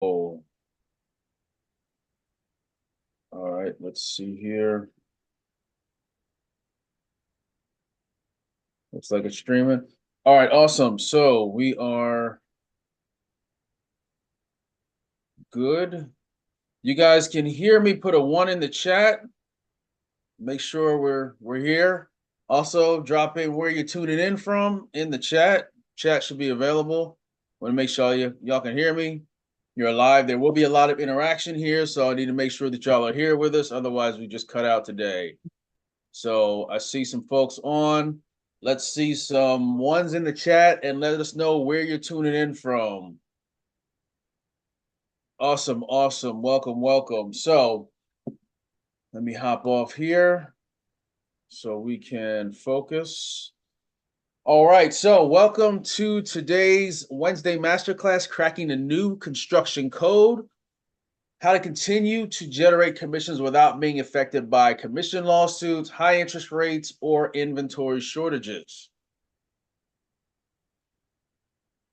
Oh, all right. Let's see here. Looks like it's streaming. All right, awesome. So we are good. You guys can hear me. Put a one in the chat. Make sure we're here. Also, drop in where you're tuning in from in the chat. Chat should be available. Want to make sure y'all can hear me. You're live. There will be a lot of interaction here, so I need to make sure that y'all are here with us. Otherwise, we just cut out today. So I see some folks on. Let's see some ones in the chat and let us know where you're tuning in from. Awesome, awesome. Welcome, welcome. So let me hop off here so we can focus. All right, so welcome to today's Wednesday Masterclass, Cracking the New Construction Code, how to continue to generate commissions without being affected by commission lawsuits, high interest rates, or inventory shortages.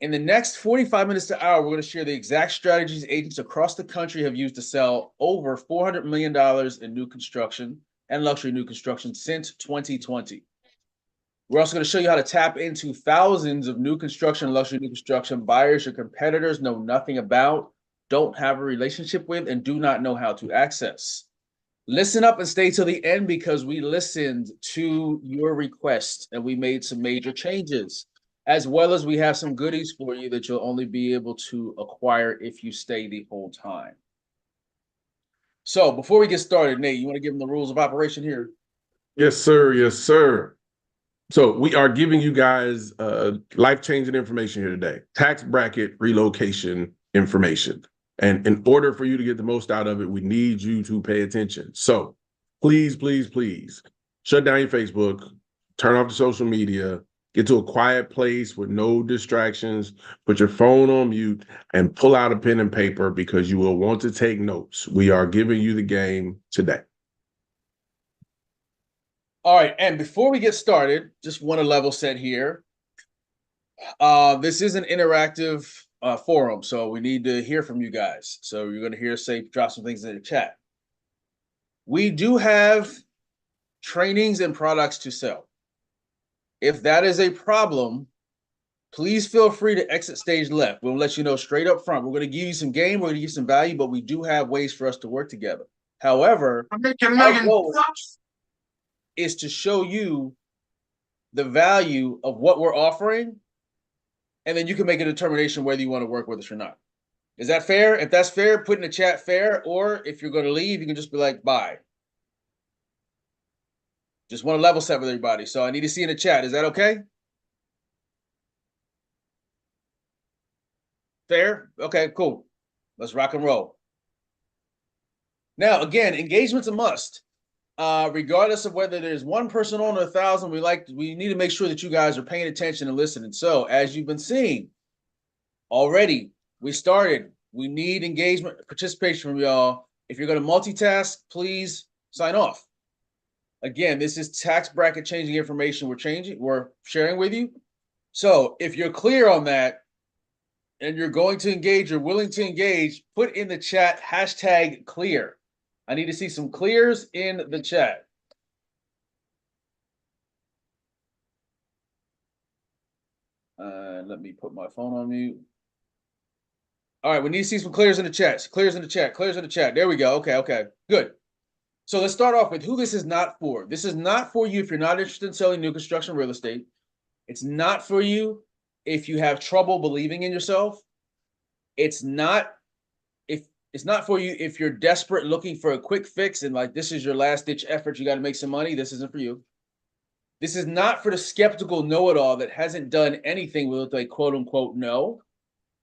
In the next 45 minutes to hour, we're going to share the exact strategies agents across the country have used to sell over $400 million in new construction and luxury new construction since 2020. We're also going to show you how to tap into thousands of new construction, luxury new construction buyers your competitors know nothing about, don't have a relationship with, and do not know how to access. Listen up and stay till the end because we listened to your requests and we made some major changes, as well as we have some goodies for you that you'll only be able to acquire if you stay the whole time. So before we get started, Nate, you want to give them the rules of operation here? Yes, sir. Yes, sir. So we are giving you guys life-changing information here today. Tax bracket relocation information. And in order for you to get the most out of it, we need you to pay attention. So please, please, please shut down your Facebook, turn off the social media, get to a quiet place with no distractions, put your phone on mute, and pull out a pen and paper because you will want to take notes. We are giving you the game today. All right, and before we get started, just want to level set here. This is an interactive forum, so we need to hear from you guys. So you're going to hear say drop some things in the chat. We do have trainings and products to sell. If that is a problem, please feel free to exit stage left. We'll let you know straight up front. We're going to give you some game, we're going to give you some value, but we do have ways for us to work together. However, our goal is to show you the value of what we're offering, and then you can make a determination whether you want to work with us or not. Is that fair? If that's fair, put in the chat fair, or if you're going to leave, you can just be like, bye. Just want to level set with everybody. So I need to see in the chat. Is that okay? Fair? Okay, cool. Let's rock and roll. Now, again, engagement's a must. Regardless of whether there's one person on or 1,000, we need to make sure that you guys are paying attention and listening. So as you've been seeing already, we started. We need engagement, participation from y'all. If you're going to multitask, please sign off. Again, this is tax bracket changing information we're sharing with you. So if you're clear on that and you're going to engage, you're willing to engage, put in the chat #clear. I need to see some clears in the chat. Let me put my phone on mute. All right, we need to see some clears in the chat. Clears in the chat. Clears in the chat. There we go. Okay, good. So let's start off with who this is not for. This is not for you if you're not interested in selling new construction real estate. It's not for you if you have trouble believing in yourself. It's not for you if you're desperate looking for a quick fix and like this is your last ditch effort, you got to make some money. This isn't for you. This is not for the skeptical know-it-all that hasn't done anything with a quote unquote no.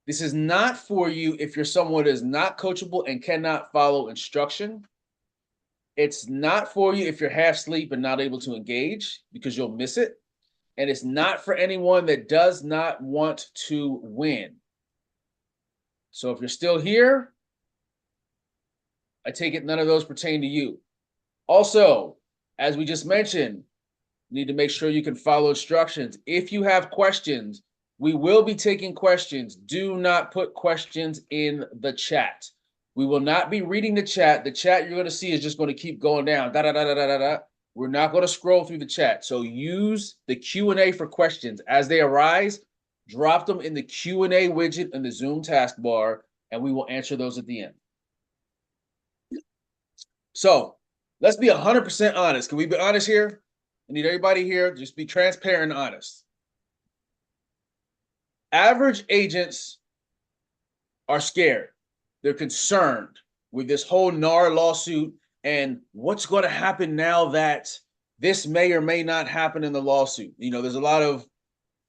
This is not for you if you're someone that is not coachable and cannot follow instruction. It's not for you if you're half asleep and not able to engage because you'll miss it. And it's not for anyone that does not want to win. So if you're still here, I take it none of those pertain to you. Also, as we just mentioned, you need to make sure you can follow instructions. If you have questions, We will be taking questions. Do not put questions in the chat. We will not be reading the chat. The chat you're going to see is just going to keep going down. Da, da, da, da, da, da, da. We're not going to scroll through the chat. So use the Q&A for questions. As they arise, drop them in the Q&A widget in the Zoom taskbar, and we will answer those at the end. So let's be 100% honest. Can we be honest here? I need everybody here. Just be transparent and honest. Average agents are scared. They're concerned with this whole NAR lawsuit and what's going to happen now that this may or may not happen in the lawsuit. You know, there's a lot of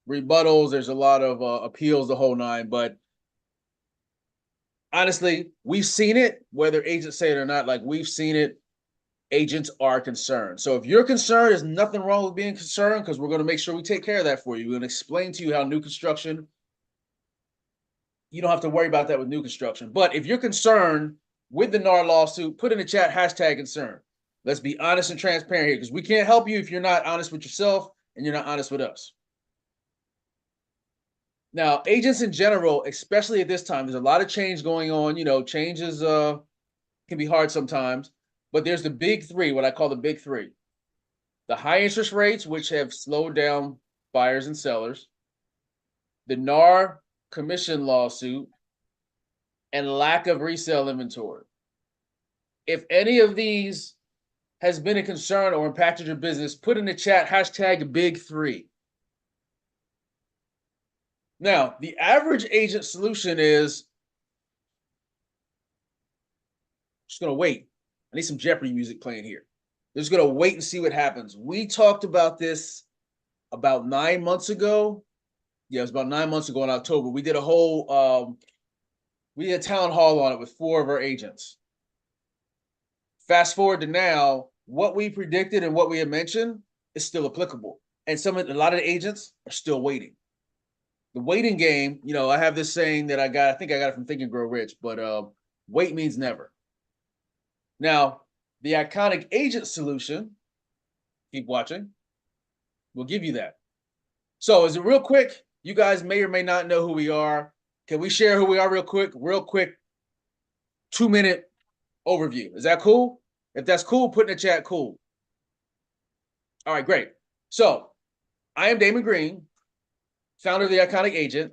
rebuttals, there's a lot of appeals, the whole nine. But honestly, we've seen it, whether agents say it or not. Like, we've seen it. Agents are concerned. So if you're concerned, there's nothing wrong with being concerned, because we're going to make sure we take care of that for you. We're going to explain to you how new construction, you don't have to worry about that with new construction. But if you're concerned with the NAR lawsuit, put in the chat #concern. Let's be honest and transparent here, because we can't help you if you're not honest with yourself and you're not honest with us. Now, agents in general, especially at this time, there's a lot of change going on. You know, change is can be hard sometimes, but there's the big three, what I call the big three. The high interest rates, which have slowed down buyers and sellers, the NAR commission lawsuit, and lack of resale inventory. If any of these has been a concern or impacted your business, put in the chat #big3. Now, the average agent solution is just going to wait. I need some Jeopardy music playing here. They're just going to wait and see what happens. We talked about this about 9 months ago. Yeah, it was about 9 months ago in October. We did a whole, we did a town hall on it with 4 of our agents. Fast forward to now, what we predicted and what we had mentioned is still applicable. And a lot of the agents are still waiting. The waiting game, you know, I have this saying that I think I got it from Think and Grow Rich, but wait means never. Now, the Iconic Agent solution, keep watching, we'll give you that. So is it real quick? You guys may or may not know who we are. Can we share who we are real quick? Real quick, 2-minute overview. Is that cool? If that's cool, put in the chat cool. All right, great. So I am Damon Green, founder of the Iconic Agent.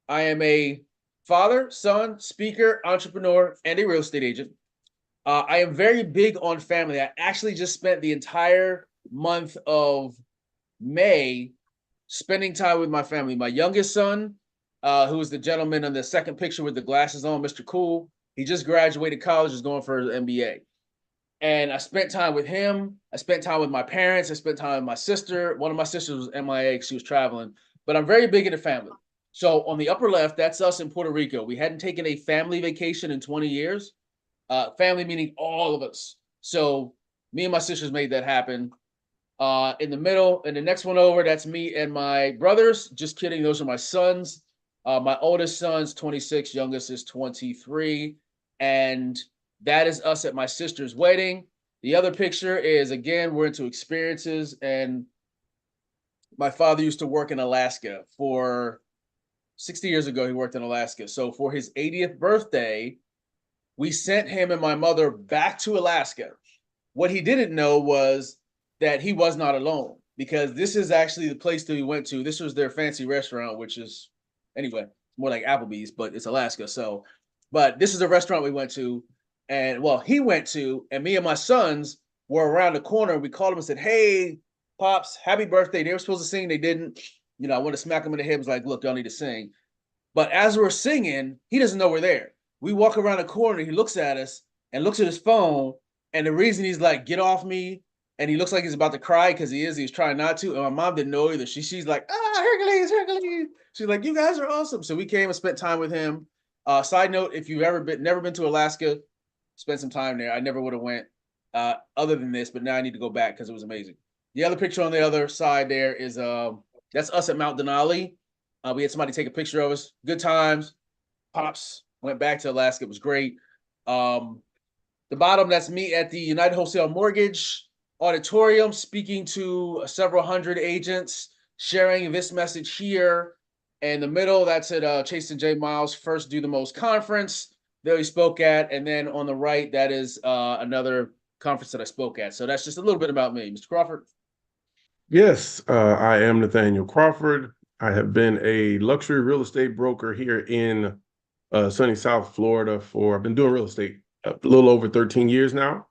I am a father, son, speaker, entrepreneur, and a real estate agent. I am very big on family. I actually just spent the entire month of May spending time with my family. My youngest son, who is the gentleman in the second picture with the glasses on, Mr. Cool, he just graduated college, is going for his MBA. And I spent time with him. I spent time with my parents. I spent time with my sister. One of my sisters was MIA. She was traveling. But I'm very big into family. So on the upper left, that's us in Puerto Rico. We hadn't taken a family vacation in 20 years. Family meaning all of us. So me and my sisters made that happen. In the middle, and the next one over, that's me and my brothers. Just kidding. Those are my sons. My oldest son's 26, youngest is 23. And that is us at my sister's wedding. The other picture is, again, we're into experiences. And my father used to work in Alaska for 60 years ago. He worked in Alaska. So for his 80th birthday, we sent him and my mother back to Alaska. What he didn't know was that he was not alone, because this is actually the place that we went to. This was their fancy restaurant, which is, anyway, more like Applebee's, but it's Alaska. So, but this is a restaurant we went to, and well, he went to, and me and my sons were around the corner. We called him and said, "Hey, Pops, happy birthday." They were supposed to sing. They didn't. You know, I want to smack him in the head. I was like, "Look, y'all need to sing." But as we're singing, he doesn't know we're there. We walk around the corner. He looks at us and looks at his phone. And the reason he's like, "Get off me," and he looks like he's about to cry, because he's trying not to. And my mom didn't know either. She's like, "Ah, Hercules, Hercules." She's like, "You guys are awesome." So we came and spent time with him. Side note, if you've never been to Alaska, spend some time there. I never would have went other than this, but now I need to go back because it was amazing. The other picture on the other side there is that's us at Mount Denali. We had somebody take a picture of us. Good times. Pops went back to Alaska. It was great. The bottom, that's me at the United Wholesale Mortgage Auditorium, speaking to several hundred agents, sharing this message here. And the middle, that's at Chase J. Miles First Do the Most conference that he spoke at. And then on the right, that is another conference that I spoke at. So that's just a little bit about me. Mr. Crawford? Yes, I am Nathaniel Crawford. I have been a luxury real estate broker here in sunny South Florida I've been doing real estate a little over 13 years now,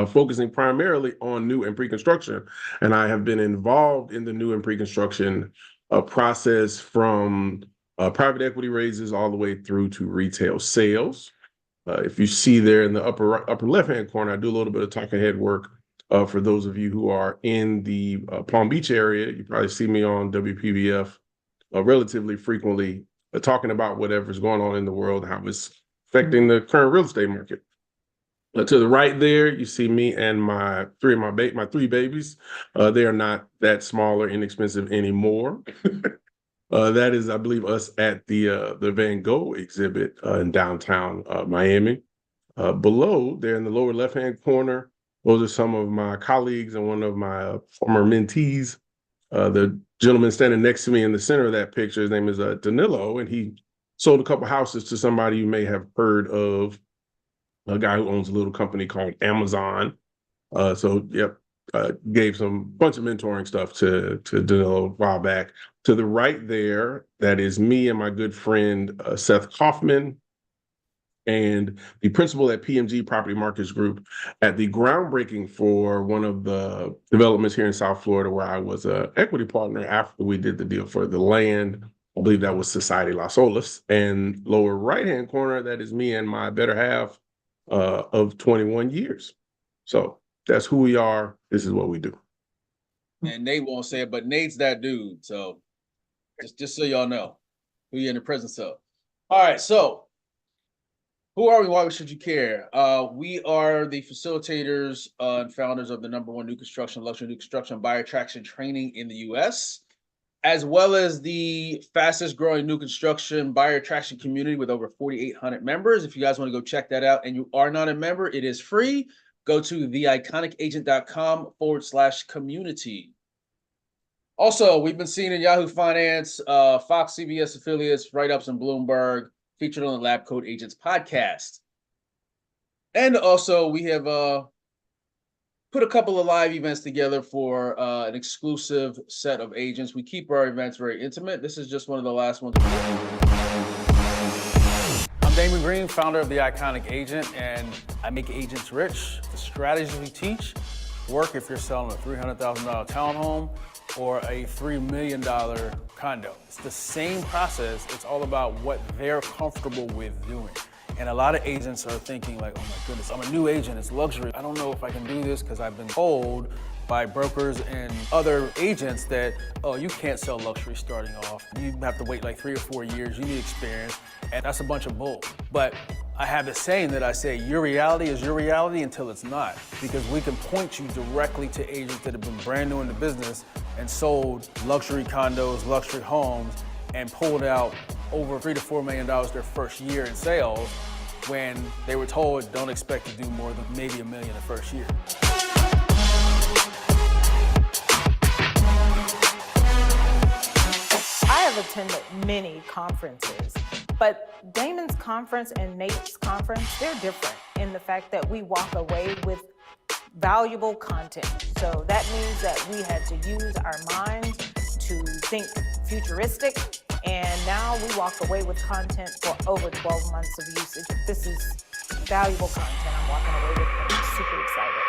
focusing primarily on new and pre-construction. And I have been involved in the new and pre-construction process from private equity raises all the way through to retail sales. If you see there in the upper left-hand corner, I do a little bit of talking head work. For those of you who are in the Palm Beach area, you probably see me on WPBF relatively frequently talking about whatever's going on in the world, how it's affecting the current real estate market. To the right there, you see me and my three babies. They are not that small or inexpensive anymore. That is, I believe, us at the Van Gogh exhibit in downtown Miami. Below there in the lower left-hand corner, those are some of my colleagues and one of my former mentees. The gentleman standing next to me in the center of that picture, his name is Danilo, and he sold a couple houses to somebody you may have heard of, a guy who owns a little company called Amazon. Gave some bunch of mentoring stuff to Danilo a while back. To the right there, that is me and my good friend Seth Kaufman, and the principal at PMG Property Markets Group at the groundbreaking for one of the developments here in South Florida where I was an equity partner after we did the deal for the land. I believe that was Society Las Olas. And lower right-hand corner, that is me and my better half of 21 years. So that's who we are. This is what we do. And Nate won't say it, but Nate's that dude. So just so y'all know who you're in the presence of. All right, so who are we? Why should you care? We are the facilitators and founders of the #1 new construction, luxury new construction buyer traction training in the U.S., as well as the fastest growing new construction buyer traction community with over 4,800 members. If you guys want to go check that out and you are not a member, it is free. Go to theiconicagent.com/community. Also, we've been seen in Yahoo Finance, Fox CBS affiliates, write-ups in Bloomberg, featured on the Lab Coat Agents podcast. And also we have put a couple of live events together for an exclusive set of agents. We keep our events very intimate. This is just one of the last ones. I'm Damon Green, founder of The Iconic Agent, and I make agents rich. The strategies we teach work if you're selling a $300,000 townhome or a $3 million condo. It's the same process. It's all about what they're comfortable with doing. And a lot of agents are thinking like, oh my goodness, I'm a new agent, it's luxury. I don't know if I can do this because I've been told by brokers and other agents that, oh, you can't sell luxury starting off. You have to wait like 3 or 4 years, you need experience, and that's a bunch of bull. But I have this saying that I say, your reality is your reality until it's not, because we can point you directly to agents that have been brand new in the business and sold luxury condos, luxury homes, and pulled out over $3 to $4 million their first year in sales when they were told don't expect to do more than maybe $1 million the first year. I have attended many conferences, but Damon's conference and Nate's conference, they're different in the fact that we walk away with valuable content. So that means that we had to use our minds to think futuristic, and now we walk away with content for over 12 months of usage. This is valuable content I'm walking away with, and I'm super excited.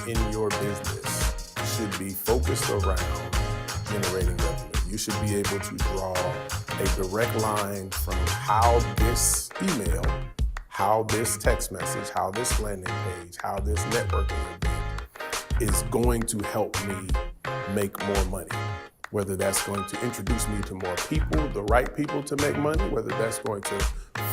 In your business should be focused around generating revenue. You should be able to draw a direct line from how this email, how this text message, how this landing page, how this networking event is going to help me make more money. Whether that's going to introduce me to more people, the right people to make money, whether that's going to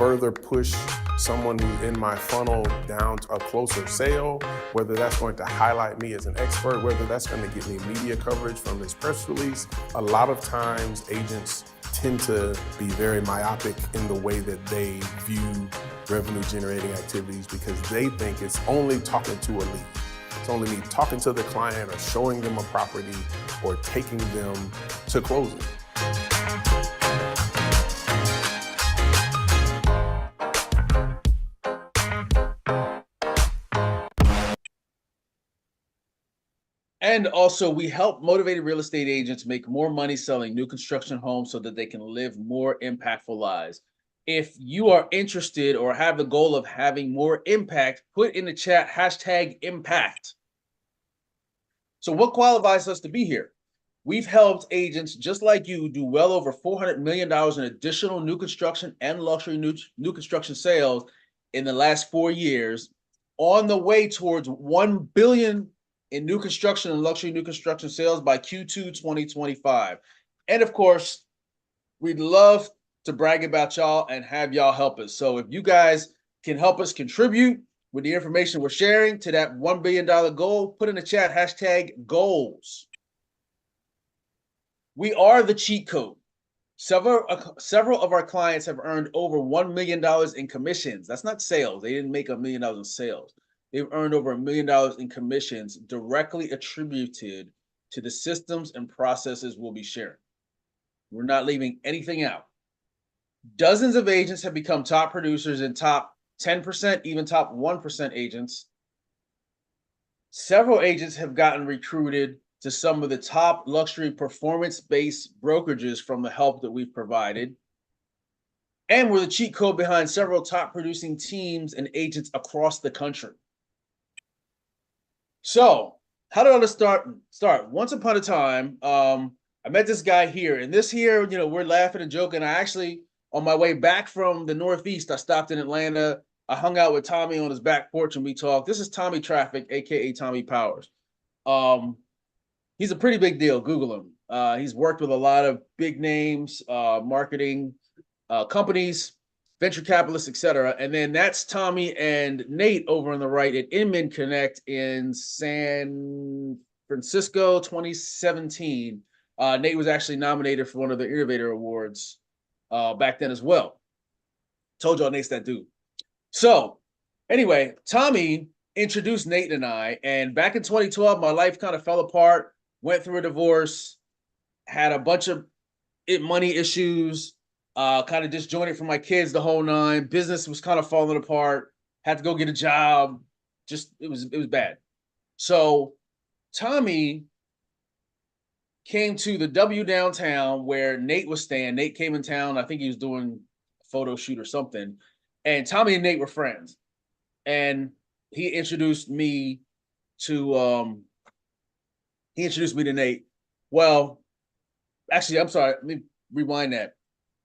further push someone who's in my funnel down to a closer sale, whether that's going to highlight me as an expert, whether that's going to get me media coverage from this press release. A lot of times agents tend to be very myopic in the way that they view revenue generating activities because they think it's only talking to a lead. It's only me talking to the client or showing them a property or taking them to closing. And also, we help motivated real estate agents make more money selling new construction homes so that they can live more impactful lives. If you are interested or have the goal of having more impact, put in the chat #impact. So what qualifies us to be here? We've helped agents just like you do well over $400 million in additional new construction and luxury new construction sales in the last 4 years, on the way towards $1 billion in new construction and luxury new construction sales by Q2 2025. And of course, we'd love to brag about y'all and have y'all help us. So if you guys can help us contribute with the information we're sharing to that $1 billion goal, put in the chat #goals. We are the cheat code. Several of our clients have earned over $1 million in commissions. That's not sales. They didn't make $1 million in sales. They've earned over $1 million in commissions directly attributed to the systems and processes we'll be sharing. We're not leaving anything out. Dozens of agents have become top producers and top 10%, even top 1% agents. Several agents have gotten recruited to some of the top luxury performance-based brokerages from the help that we've provided. And we're the cheat code behind several top producing teams and agents across the country. So how did all this start? Once upon a time, I met this guy here, and this here, we're laughing and joking. I actually, on my way back from the Northeast, I stopped in Atlanta. I hung out with Tommy on his back porch and we talked. This is Tommy Traffic, AKA Tommy Powers. He's a pretty big deal. Google him. He's worked with a lot of big names, marketing companies, venture capitalists, etc. And then that's Tommy and Nate over on the right at Inman Connect in San Francisco, 2017. Nate was actually nominated for one of the Innovator Awards back then as well. Told y'all Nate's that dude. So anyway, Tommy introduced Nate and I, and back in 2012, my life kind of fell apart, went through a divorce, had a bunch of money issues, kind of disjointed from my kids, the whole nine. Business was kind of falling apart, had to go get a job. Just, it was bad. So Tommy came to the W downtown where Nate was staying. Nate came in town. I think he was doing a photo shoot or something. And Tommy and Nate were friends. And he introduced me to Nate. Well, actually, I'm sorry. Let me rewind that.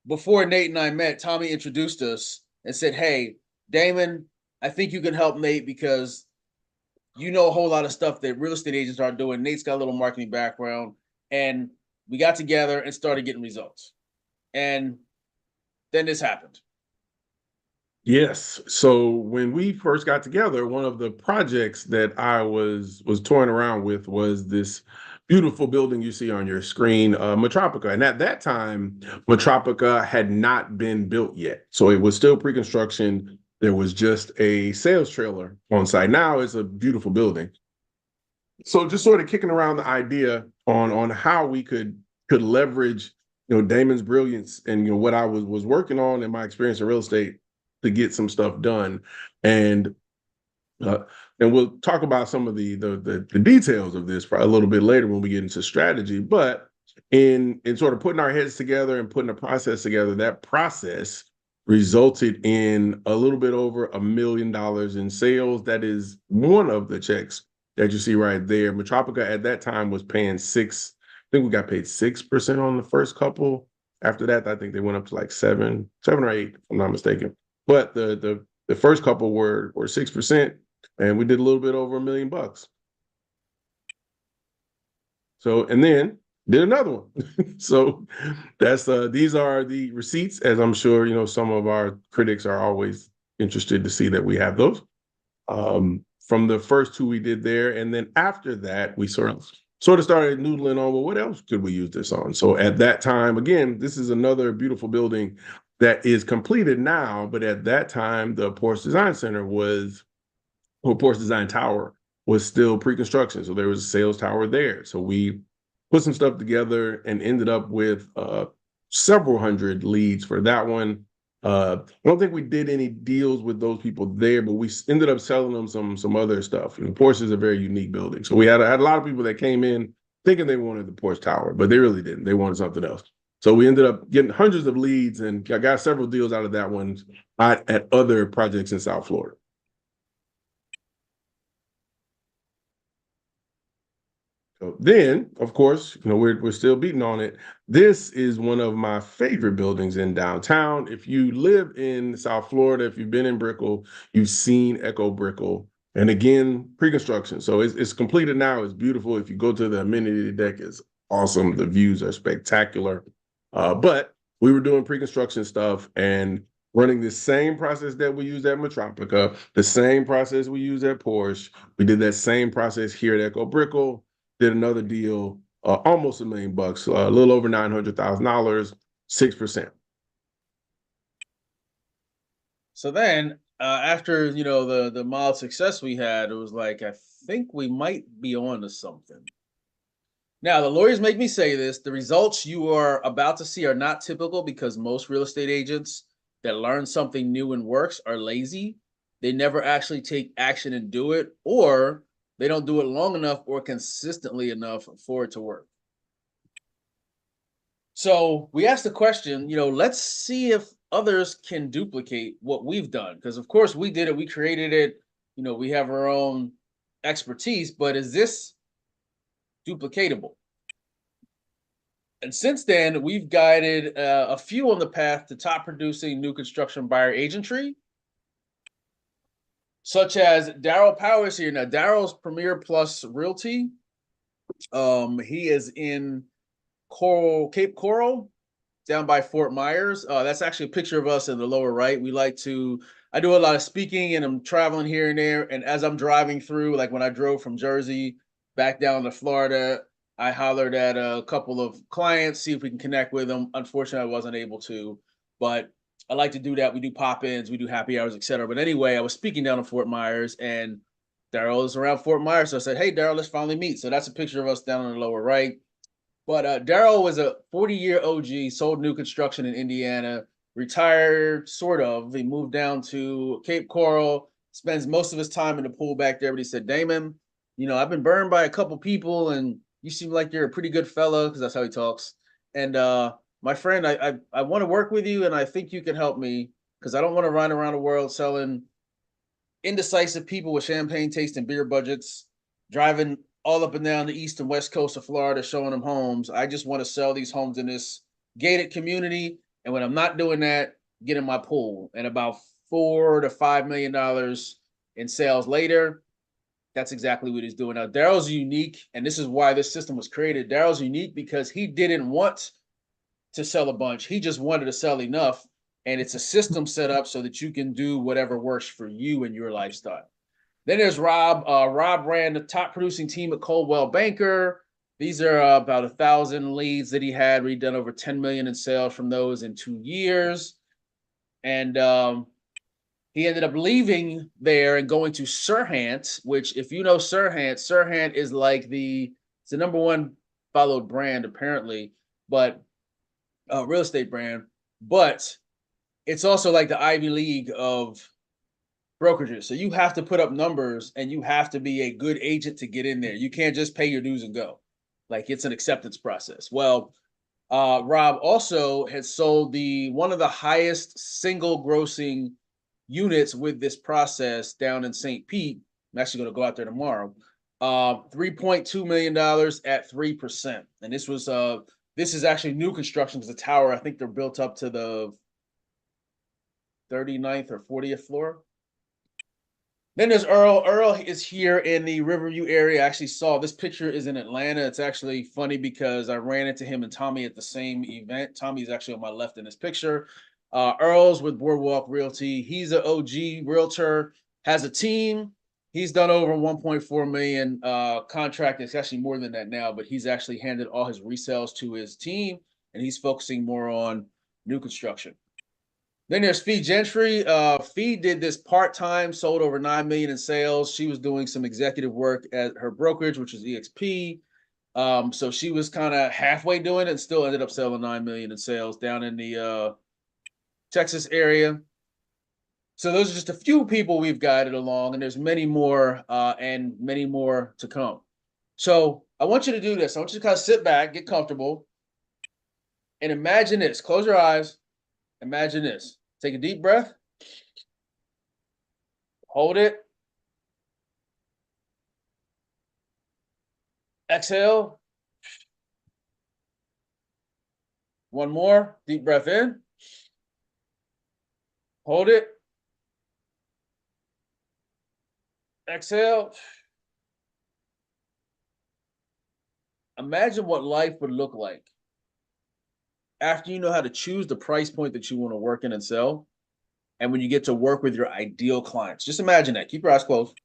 Before Nate and I met, Tommy introduced us and said, "Hey, Damon, I think you can help Nate because you know a whole lot of stuff that real estate agents aren't doing. Nate's got a little marketing background." And we got together and started getting results. And then this happened. Yes. So when we first got together, one of the projects that I was toying around with was this beautiful building you see on your screen, Metropica. And at that time, Metropica had not been built yet. So it was still pre-construction. There was just a sales trailer on site. Now it's a beautiful building. So just sort of kicking around the idea on how we could leverage, Damon's brilliance and, what I was working on in my experience in real estate to get some stuff done. And we'll talk about some of the details of this a little bit later when we get into strategy. But in sort of putting our heads together and putting a process together, that process resulted in a little bit over $1 million in sales. That is one of the checks that you see right there. Metropica at that time was paying I think we got paid 6% on the first couple. After that, I think they went up to like 7 or 8, if I'm not mistaken. But the first couple were 6%, and we did a little bit over $1 million. So, and then did another one. So that's these are the receipts, as I'm sure, you know, some of our critics are always interested to see that we have those. From the first two we did there. And then after that, we sort of started noodling on, well, what else could we use this on? So at that time, again, this is another beautiful building that is completed now, but at that time, the Porsche Design Center was, or Porsche Design Tower was still pre-construction. So there was a sales tower there. So we put some stuff together and ended up with several hundred leads for that one. I don't think we did any deals with those people there, but we ended up selling them some other stuff. And Porsche is a very unique building. So we had a lot of people that came in thinking they wanted the Porsche Tower, but they really didn't. They wanted something else. So we ended up getting hundreds of leads, and I got several deals out of that one at other projects in South Florida. So then, of course, you know, we're still beating on it. This is one of my favorite buildings in downtown. If you live in South Florida, if you've been in Brickell, you've seen Echo Brickell. And again, pre-construction. So it's completed now. It's beautiful. If you go to the amenity deck, it's awesome. The views are spectacular. But we were doing pre-construction stuff and running the same process that we used at Metropica, the same process we used at Porsche. We did that same process here at Echo Brickell. Did another deal, almost $1 million, a little over $900,000, 6%. So then, after you know the mild success we had, it was like I think we might be on to something. Now the lawyers make me say this: the results you are about to see are not typical because most real estate agents that learn something new and works are lazy. They never actually take action and do it, or they don't do it long enough or consistently enough for it to work. So we asked the question, you know, let's see if others can duplicate what we've done. Because of course we did it, we created it, you know, we have our own expertise, but is this duplicatable? And since then, we've guided a few on the path to top producing new construction buyer agentry, such as Daryl Powers here. Now, Daryl's Premier Plus Realty. He is in Cape Coral, down by Fort Myers. That's actually a picture of us in the lower right. I do a lot of speaking and I'm traveling here and there. And as I'm driving through, like when I drove from Jersey back down to Florida, I hollered at a couple of clients, see if we can connect with them. Unfortunately, I wasn't able to, but I like to do that. We do pop-ins, we do happy hours, etc. But anyway, I was speaking down in Fort Myers and Daryl is around Fort Myers. So I said, hey, Daryl, let's finally meet. So that's a picture of us down on the lower right. But Daryl was a 40-year OG, sold new construction in Indiana, retired, sort of. He moved down to Cape Coral, spends most of his time in the pool back there. But he said, Damon, you know, I've been burned by a couple people and you seem like you're a pretty good fella, because that's how he talks. And my friend, I want to work with you and I think you can help me because I don't want to run around the world selling indecisive people with champagne tasting beer budgets, driving all up and down the east and west coast of Florida, showing them homes. I just want to sell these homes in this gated community. And when I'm not doing that, get in my pool. And about $4 to $5 million in sales later, that's exactly what he's doing. Now, Daryl's unique, and this is why this system was created. Daryl's unique because he didn't want to sell a bunch. He just wanted to sell enough. And it's a system set up so that you can do whatever works for you and your lifestyle. Then there's Rob. Rob ran the top producing team at Coldwell Banker. These are about 1,000 leads that he had. We've done over 10 million in sales from those in 2 years. And he ended up leaving there and going to Serhant, which if you know Serhant is like it's the number one followed brand apparently, but real estate brand. But it's also like the Ivy League of brokerages. So you have to put up numbers and you have to be a good agent to get in there. You can't just pay your dues and go. Like it's an acceptance process. Well, Rob also has sold one of the highest single grossing units with this process down in St. Pete. I'm actually going to go out there tomorrow. $3.2 million at 3%. And this is actually new construction because the tower, I think they're built up to the 39th or 40th floor. Then there's Earl. Earl is here in the Riverview area. I actually saw this picture is in Atlanta. It's actually funny because I ran into him and Tommy at the same event. Tommy's actually on my left in this picture. Earl's with Boardwalk Realty. He's an OG realtor, has a team. He's done over 1.4 million contract. It's actually more than that now, but he's actually handed all his resales to his team, and he's focusing more on new construction. Then there's Fee Gentry. Fee did this part-time, sold over 9 million in sales. She was doing some executive work at her brokerage, which is EXP. So she was kind of halfway doing it and still ended up selling 9 million in sales down in the Texas area. So those are just a few people we've guided along, and there's many more and many more to come. So I want you to do this. I want you to kind of sit back, get comfortable, and imagine this. Close your eyes. Imagine this. Take a deep breath. Hold it. Exhale. One more. Deep breath in. Hold it. Exhale. Imagine what life would look like after you know how to choose the price point that you want to work in and sell, and when you get to work with your ideal clients. Just imagine that. Keep your eyes closed.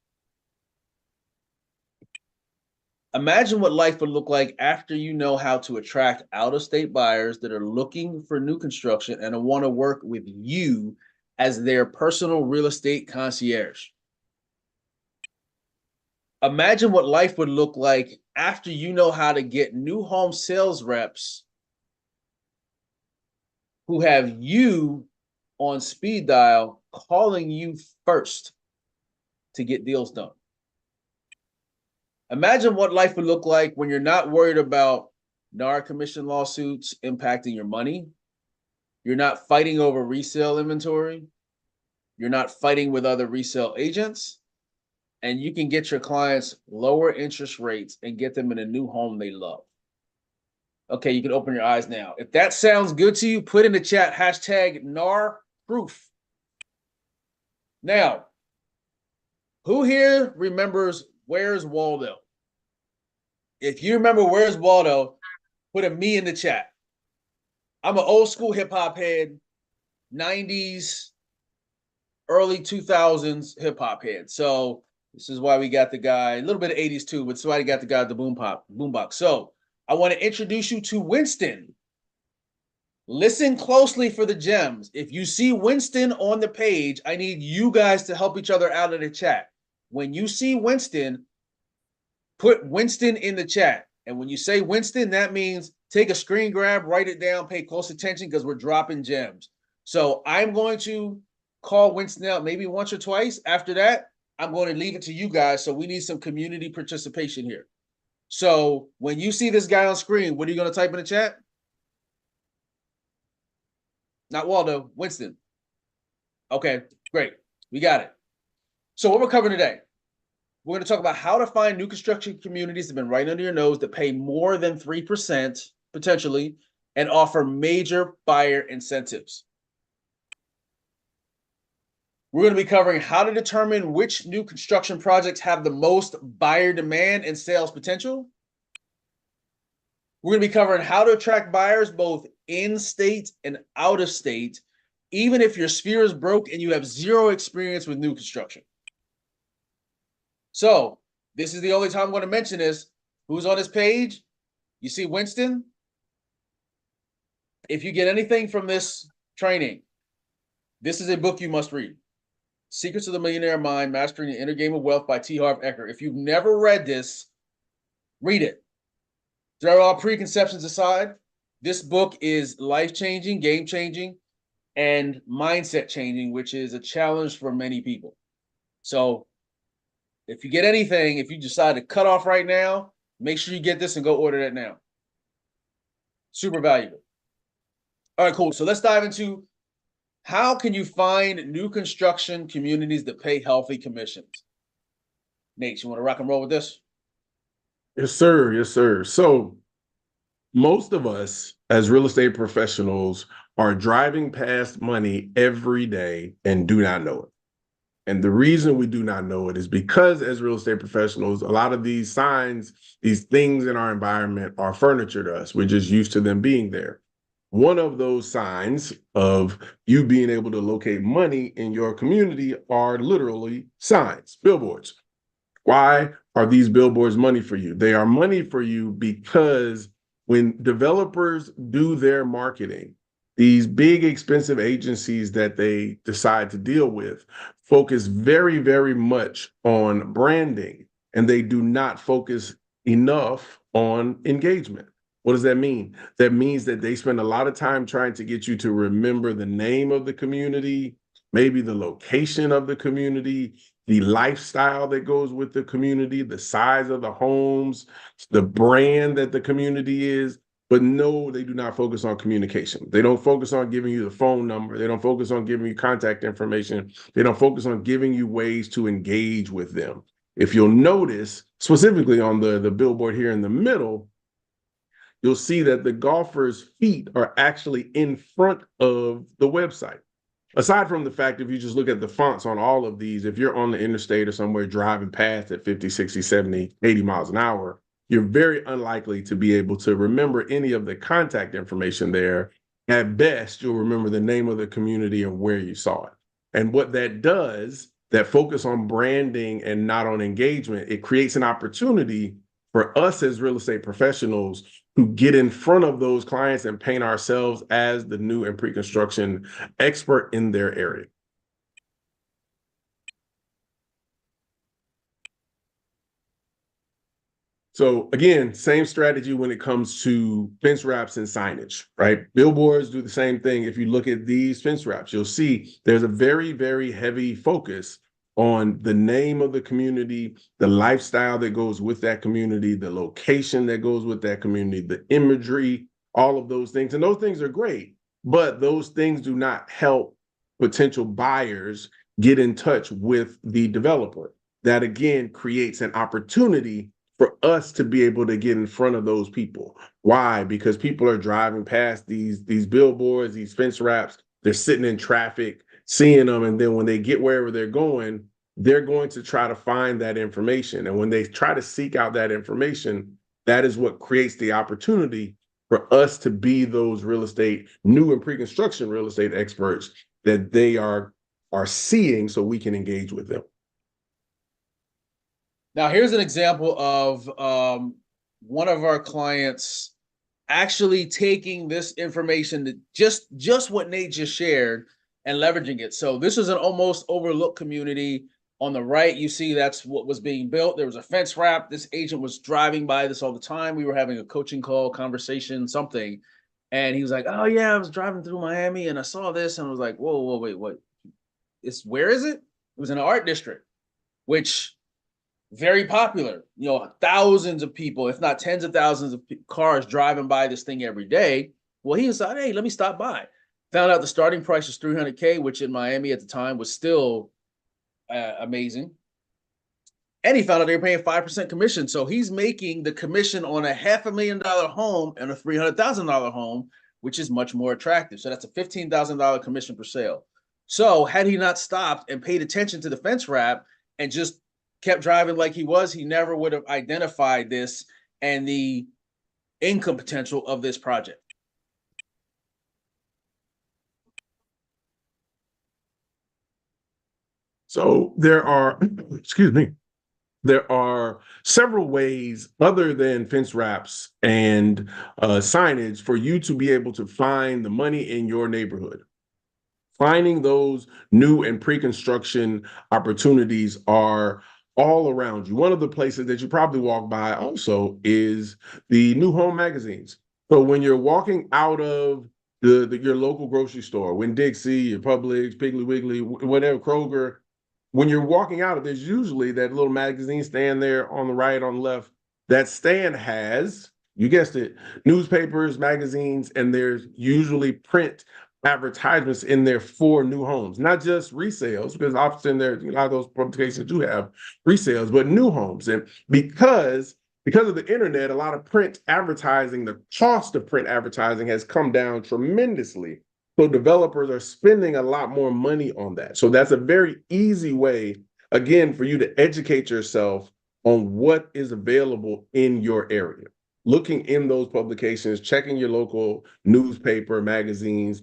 Imagine what life would look like after you know how to attract out-of-state buyers that are looking for new construction and want to work with you as their personal real estate concierge. Imagine what life would look like after you know how to get new home sales reps who have you on speed dial calling you first to get deals done. Imagine what life would look like when you're not worried about NAR commission lawsuits impacting your money. You're not fighting over resale inventory. You're not fighting with other resale agents. And you can get your clients lower interest rates and get them in a new home they love. Okay, you can open your eyes now. If that sounds good to you, put in the chat hashtag NAR proof. Now, who here remembers Where's Waldo? If you remember Where's Waldo, put a me in the chat. I'm an old school hip hop head, 90s, early 2000s hip hop head. So this is why we got the guy, a little bit of 80s too, but that's why we got the guy at the boombox. So I want to introduce you to Winston. Listen closely for the gems. If you see Winston on the page, I need you guys to help each other out in the chat. When you see Winston, put Winston in the chat. And when you say Winston, that means take a screen grab, write it down, pay close attention because we're dropping gems. So I'm going to call Winston out maybe once or twice. After that, I'm going to leave it to you guys. So we need some community participation here. So when you see this guy on screen, what are you going to type in the chat? Not Waldo, Winston. Okay, great. We got it. So what we're covering today, we're going to talk about how to find new construction communities that have been right under your nose that pay more than 3% potentially and offer major buyer incentives. We're going to be covering how to determine which new construction projects have the most buyer demand and sales potential. We're going to be covering how to attract buyers both in state and out of state, even if your sphere is broke and you have zero experience with new construction. So this is the only time I'm going to mention this. Who's on this page? You see Winston? If you get anything from this training, this is a book you must read. Secrets of the Millionaire Mind, Mastering the Inner Game of Wealth by T. Harv Eker. If you've never read this, read it. There are all preconceptions aside. This book is life-changing, game-changing, and mindset-changing, which is a challenge for many people. So if you get anything, if you decide to cut off right now, make sure you get this and go order that now. Super valuable. All right, cool. So let's dive into how can you find new construction communities that pay healthy commissions? Nate, you want to rock and roll with this? Yes, sir. Yes, sir. So most of us as real estate professionals are driving past money every day and do not know it. And the reason we do not know it is because as real estate professionals, a lot of these signs, these things in our environment are furniture to us. We're just used to them being there. One of those signs of you being able to locate money in your community are literally signs, billboards. Why are these billboards money for you? They are money for you because when developers do their marketing, these big expensive agencies that they decide to deal with focus very, very much on branding, and they do not focus enough on engagement. What does that mean? That means that they spend a lot of time trying to get you to remember the name of the community, maybe the location of the community, the lifestyle that goes with the community, the size of the homes, the brand that the community is. But no, they do not focus on communication. They don't focus on giving you the phone number. They don't focus on giving you contact information. They don't focus on giving you ways to engage with them. If you'll notice, specifically on the billboard here in the middle, you'll see that the golfers' feet are actually in front of the website. Aside from the fact, if you just look at the fonts on all of these, if you're on the interstate or somewhere driving past at 50, 60, 70, 80 miles an hour, you're very unlikely to be able to remember any of the contact information there. At best, you'll remember the name of the community and where you saw it. And what that does, that focus on branding and not on engagement, it creates an opportunity for us as real estate professionals to get in front of those clients and paint ourselves as the new and pre-construction expert in their area. So again, same strategy when it comes to fence wraps and signage, right? Billboards do the same thing. If you look at these fence wraps, you'll see there's a very, very heavy focus on the name of the community, the lifestyle that goes with that community, the location that goes with that community, the imagery, all of those things. And those things are great, but those things do not help potential buyers get in touch with the developer. That again creates an opportunity for us to be able to get in front of those people. Why? Because people are driving past these billboards, these fence wraps, they're sitting in traffic, seeing them, and then when they get wherever they're going to try to find that information. And when they try to seek out that information, that is what creates the opportunity for us to be those real estate, new and pre-construction real estate experts that they are seeing so we can engage with them. Now, here's an example of one of our clients actually taking this information, that just what Nate just shared, and leveraging it. So this is an almost overlooked community. On the right, you see that's what was being built. There was a fence wrap. This agent was driving by this all the time. We were having a coaching call, conversation, something. And he was like, oh yeah, I was driving through Miami and I saw this. And I was like, whoa, wait, what? Where is it? It was in an art district, which very popular, thousands of people, if not tens of thousands of cars driving by this thing every day. Well, he decided, hey, let me stop by. Found out the starting price was $300K, which in Miami at the time was still amazing. And he found out they were paying 5% commission. So he's making the commission on a $500,000 home and a $300,000 home, which is much more attractive. So that's a $15,000 commission per sale. So had he not stopped and paid attention to the fence wrap and just kept driving like he was, he never would have identified this and the income potential of this project. So there are, there are several ways other than fence wraps and signage for you to be able to find the money in your neighborhood. Finding those new and pre-construction opportunities are all around you. One of the places that you probably walk by also is the new home magazines. So when you're walking out of your local grocery store, Winn-Dixie, your Publix, Piggly Wiggly, whatever, Kroger, when you're walking out, there's usually that little magazine stand there on the right, on the left. That stand has, you guessed it, newspapers, magazines, and there's usually print advertisements in there for new homes, not just resales, because often there, a lot of those publications do have resales, but new homes. And because of the internet, a lot of print advertising, the cost of print advertising has come down tremendously. So developers are spending a lot more money on that. So that's a very easy way, again, for you to educate yourself on what is available in your area. Looking in those publications, checking your local newspaper, magazines.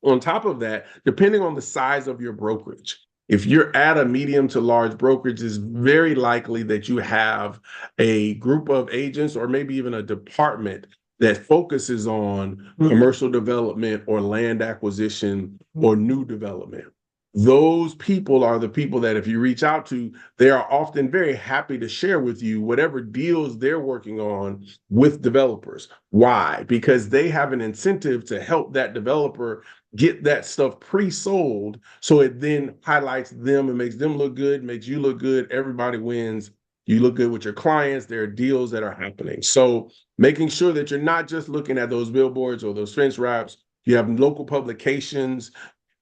On top of that, depending on the size of your brokerage, if you're at a medium to large brokerage, it's very likely that you have a group of agents or maybe even a department that focuses on commercial development or land acquisition or new development. Those people are the people that if you reach out to, they are often very happy to share with you whatever deals they're working on with developers. Why? Because they have an incentive to help that developer get that stuff pre-sold, so it then highlights them and makes them look good, makes you look good, everybody wins. You look good with your clients, there are deals that are happening. So making sure that you're not just looking at those billboards or those fence wraps, you have local publications,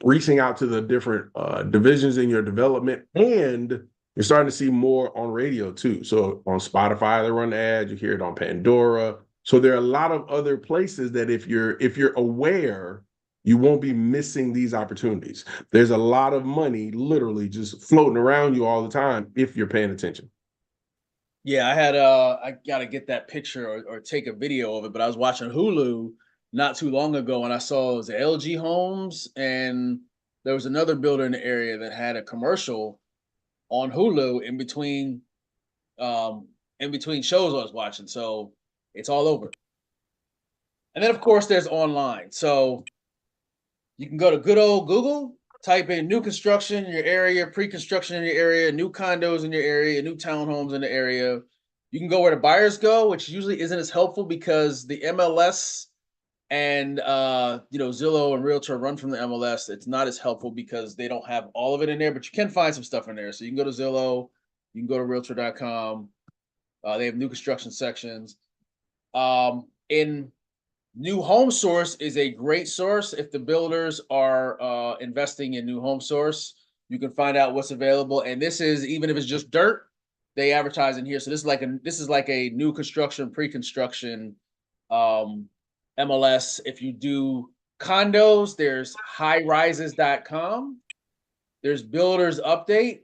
reaching out to the different divisions in your development, and you're starting to see more on radio too. So on Spotify, they run ads, you hear it on Pandora. So there are a lot of other places that if you're aware, you won't be missing these opportunities. There's a lot of money literally just floating around you all the time if you're paying attention. Yeah, I gotta get that picture or take a video of it, but I was watching Hulu not too long ago and I saw it was the LG Homes, and there was another builder in the area that had a commercial on Hulu in between shows I was watching. So it's all over. And then of course there's online. So you can go to good old Google, type in new construction in your area, pre-construction in your area, new condos in your area, new townhomes in the area. You can go where the buyers go, which usually isn't as helpful because the MLS and Zillow and Realtor run from the MLS. It's not as helpful because they don't have all of it in there, but you can find some stuff in there. So you can go to Zillow, you can go to Realtor.com. They have new construction sections. In New Home Source is a great source. If the builders are investing in New Home Source, you can find out what's available. And this is, even if it's just dirt, they advertise in here. So this is like a new construction, pre-construction MLS. If you do condos, there's highrises.com. There's Builders Update.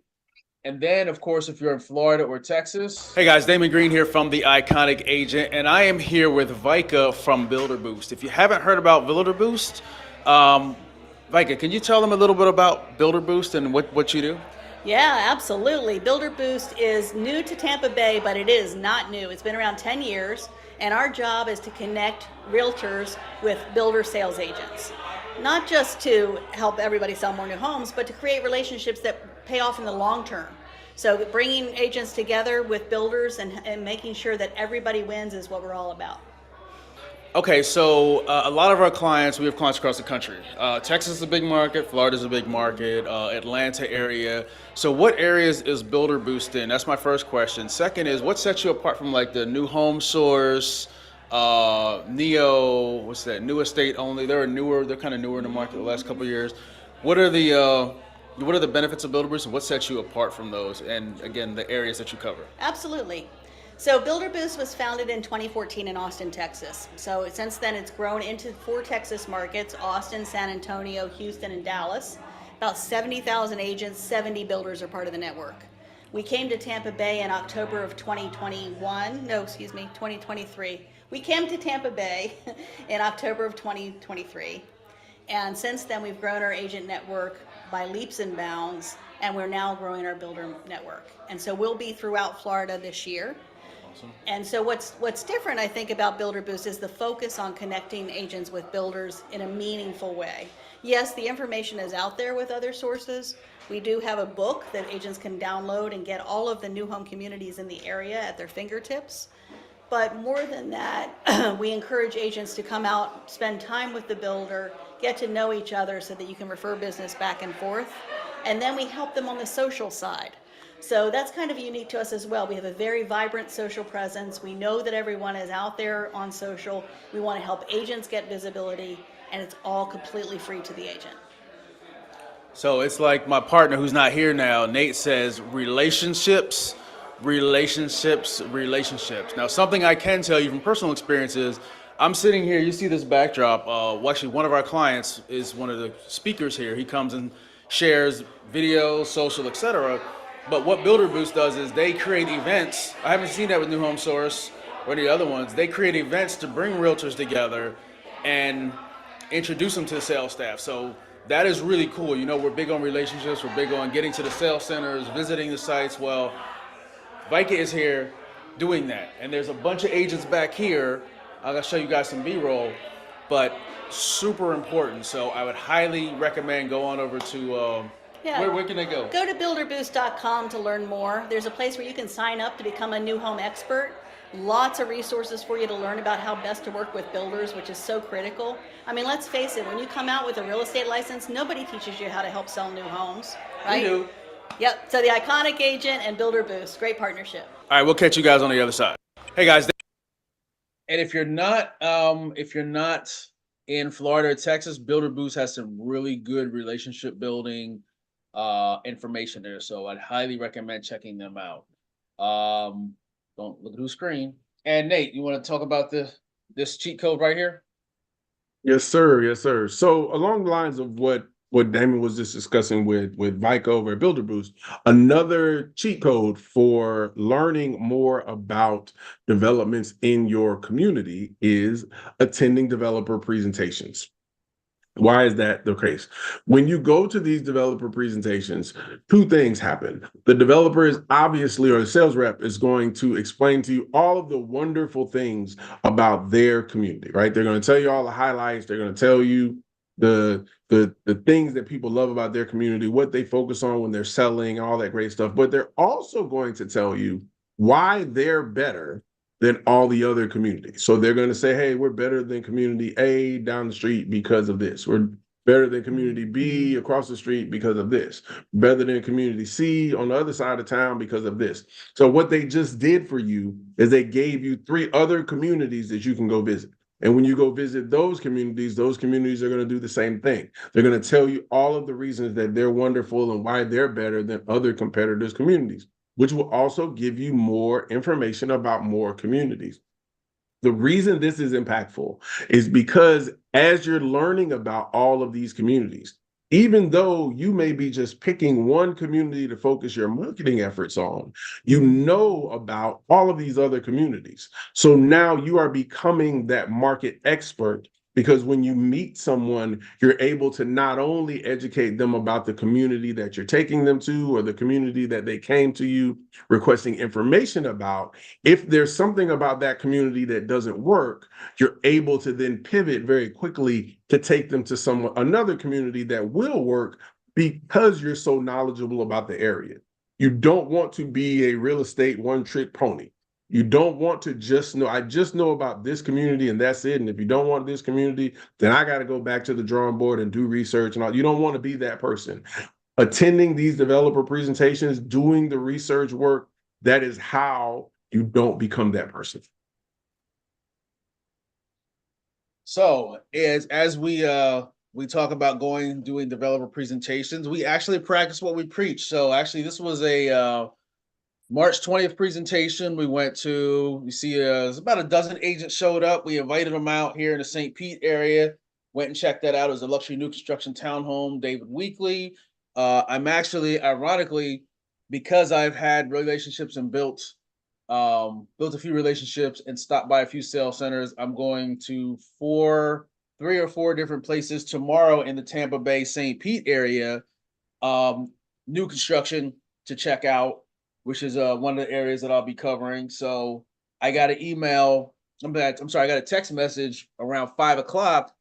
And then, of course, if you're in Florida or Texas. Hey guys, Damon Green here from The Iconic Agent, and I am here with Vika from Builder Boost. If you haven't heard about Builder Boost, Vika, can you tell them a little bit about Builder Boost and what you do? Yeah, absolutely. Builder Boost is new to Tampa Bay, but it is not new. It's been around 10 years, and our job is to connect realtors with builder sales agents. Not just to help everybody sell more new homes, but to create relationships that pay off in the long term. So bringing agents together with builders and making sure that everybody wins is what we're all about. Okay, so a lot of our clients, we have clients across the country. Texas is a big market, Florida is a big market, Atlanta area. So what areas is Builder Boost in? That's my first question. Second is, what sets you apart from like the New Home Source, Neo, what's that, New Estate Only? They're kind of newer in the market the last couple of years. What are the benefits of Builder Boost and what sets you apart from those? And again, the areas that you cover. Absolutely. So Builder Boost was founded in 2014 in Austin, Texas. So since then it's grown into 4 Texas markets: Austin, San Antonio, Houston, and Dallas. About 70,000 agents, 70 builders are part of the network. We came to Tampa Bay in October of 2023. We came to Tampa Bay in October of 2023. And since then we've grown our agent network by leaps and bounds, and we're now growing our builder network. And so we'll be throughout Florida this year. Awesome. And so what's different, I think, about Builder Boost is the focus on connecting agents with builders in a meaningful way. Yes, the information is out there with other sources. We do have a book that agents can download and get all of the new home communities in the area at their fingertips. But more than that, we encourage agents to come out, spend time with the builder, get to know each other so that you can refer business back and forth. And then we help them on the social side. So that's kind of unique to us as well. We have a very vibrant social presence. We know that everyone is out there on social. We want to help agents get visibility, and it's all completely free to the agent. So it's like my partner who's not here now, Nate, says relationships. Now, something I can tell you from personal experience is I'm sitting here, you see this backdrop. Well, actually, one of our clients is one of the speakers here. He comes and shares videos, social, etc. But what Builder Boost does is they create events. I haven't seen that with New Home Source or any other ones. They create events to bring realtors together and introduce them to the sales staff. So that is really cool. You know, we're big on relationships. We're big on getting to the sales centers, visiting the sites. Well, Vika is here doing that. And there's a bunch of agents back here. I'll show you guys some B-roll, but super important. So I would highly recommend go on over to, where can they go? Go to builderboost.com to learn more. There's a place where you can sign up to become a new home expert. Lots of resources for you to learn about how best to work with builders, which is so critical. I mean, let's face it, when you come out with a real estate license, nobody teaches you how to help sell new homes, right? We do. Yep, so the Iconic Agent and Builder Boost, great partnership. All right, we'll catch you guys on the other side. Hey guys. And if you're not in Florida or Texas, Builder Boost has some really good relationship building information there. So I'd highly recommend checking them out. Don't look at whose screen. And Nate, you want to talk about this cheat code right here? Yes, sir. Yes, sir. So along the lines of what Damon was just discussing with Vika over at Builder Boost, another cheat code for learning more about developments in your community is attending developer presentations. Why is that the case? When you go to these developer presentations, two things happen. The developer is obviously, or the sales rep is going to explain to you all of the wonderful things about their community, right? They're going to tell you all the highlights. They're going to tell you the things that people love about their community, what they focus on when they're selling, all that great stuff. But they're also going to tell you why they're better than all the other communities. So they're going to say, hey, we're better than community A down the street because of this. We're better than community B across the street because of this. Better than community C on the other side of town because of this. So what they just did for you is they gave you 3 other communities that you can go visit. And when you go visit those communities are going to do the same thing. They're going to tell you all of the reasons that they're wonderful and why they're better than other competitors' communities, which will also give you more information about more communities. The reason this is impactful is because as you're learning about all of these communities, even though you may be just picking one community to focus your marketing efforts on, you know about all of these other communities. So now you are becoming that market expert, because when you meet someone, you're able to not only educate them about the community that you're taking them to or the community that they came to you requesting information about. If there's something about that community that doesn't work, you're able to then pivot very quickly to take them to another community that will work because you're so knowledgeable about the area. You don't want to be a real estate one-trick pony. You don't want to just know, I just know about this community and that's it. And if you don't want this community, then I got to go back to the drawing board and do research and all. You don't want to be that person. Attending these developer presentations, doing the research work, that is how you don't become that person. So as we talk about doing developer presentations, we actually practice what we preach. So actually this was a March 20th presentation. We went to, you see, there's about a dozen agents showed up. We invited them out here in the St. Pete area. Went and checked that out. It was a luxury new construction townhome, David Weekley. I'm actually, ironically, because I've had relationships and built a few relationships and stopped by a few sales centers, I'm going to 3 or 4 different places tomorrow in the Tampa Bay, St. Pete area, new construction to check out, which is one of the areas that I'll be covering. So I got an email, I got a text message around 5 o'clock,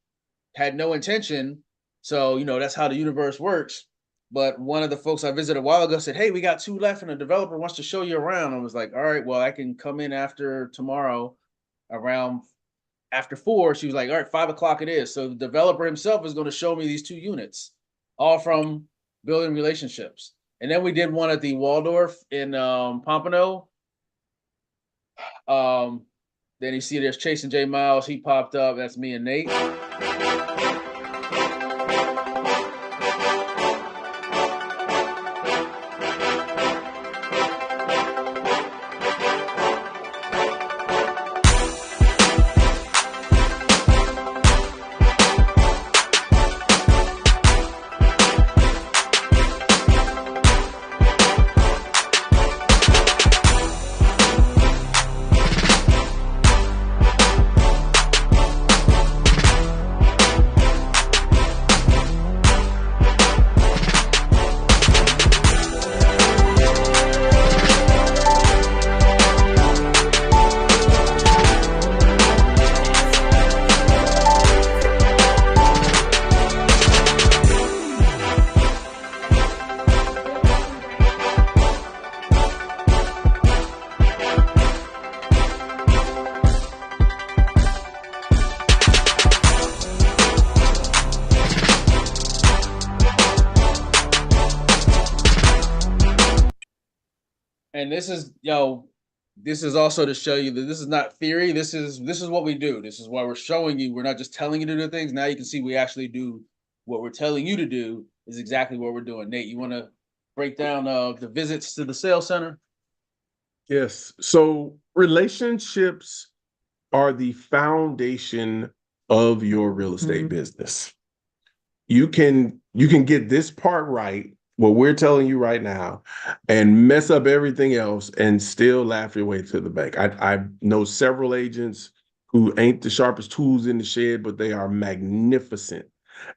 had no intention. So, you know, that's how the universe works. But one of the folks I visited a while ago said, hey, we got 2 left and the developer wants to show you around. I was like, all right, well, I can come in after tomorrow around after 4. She was like, all right, 5 o'clock it is. So the developer himself is going to show me these 2 units, all from building relationships. And then we did one at the Waldorf in Pompano. Then you see there's Chase and J Miles. He popped up. That's me and Nate. And this is, this is also to show you that this is not theory. This is what we do. This is why we're showing you. We're not just telling you to do things. Now you can see we actually do what we're telling you to do is exactly what we're doing. Nate, you want to break down the visits to the sales center? Yes. So relationships are the foundation of your real estate business. You can get this part right, what we're telling you right now, and mess up everything else and still laugh your way to the bank. I know several agents who ain't the sharpest tools in the shed, but they are magnificent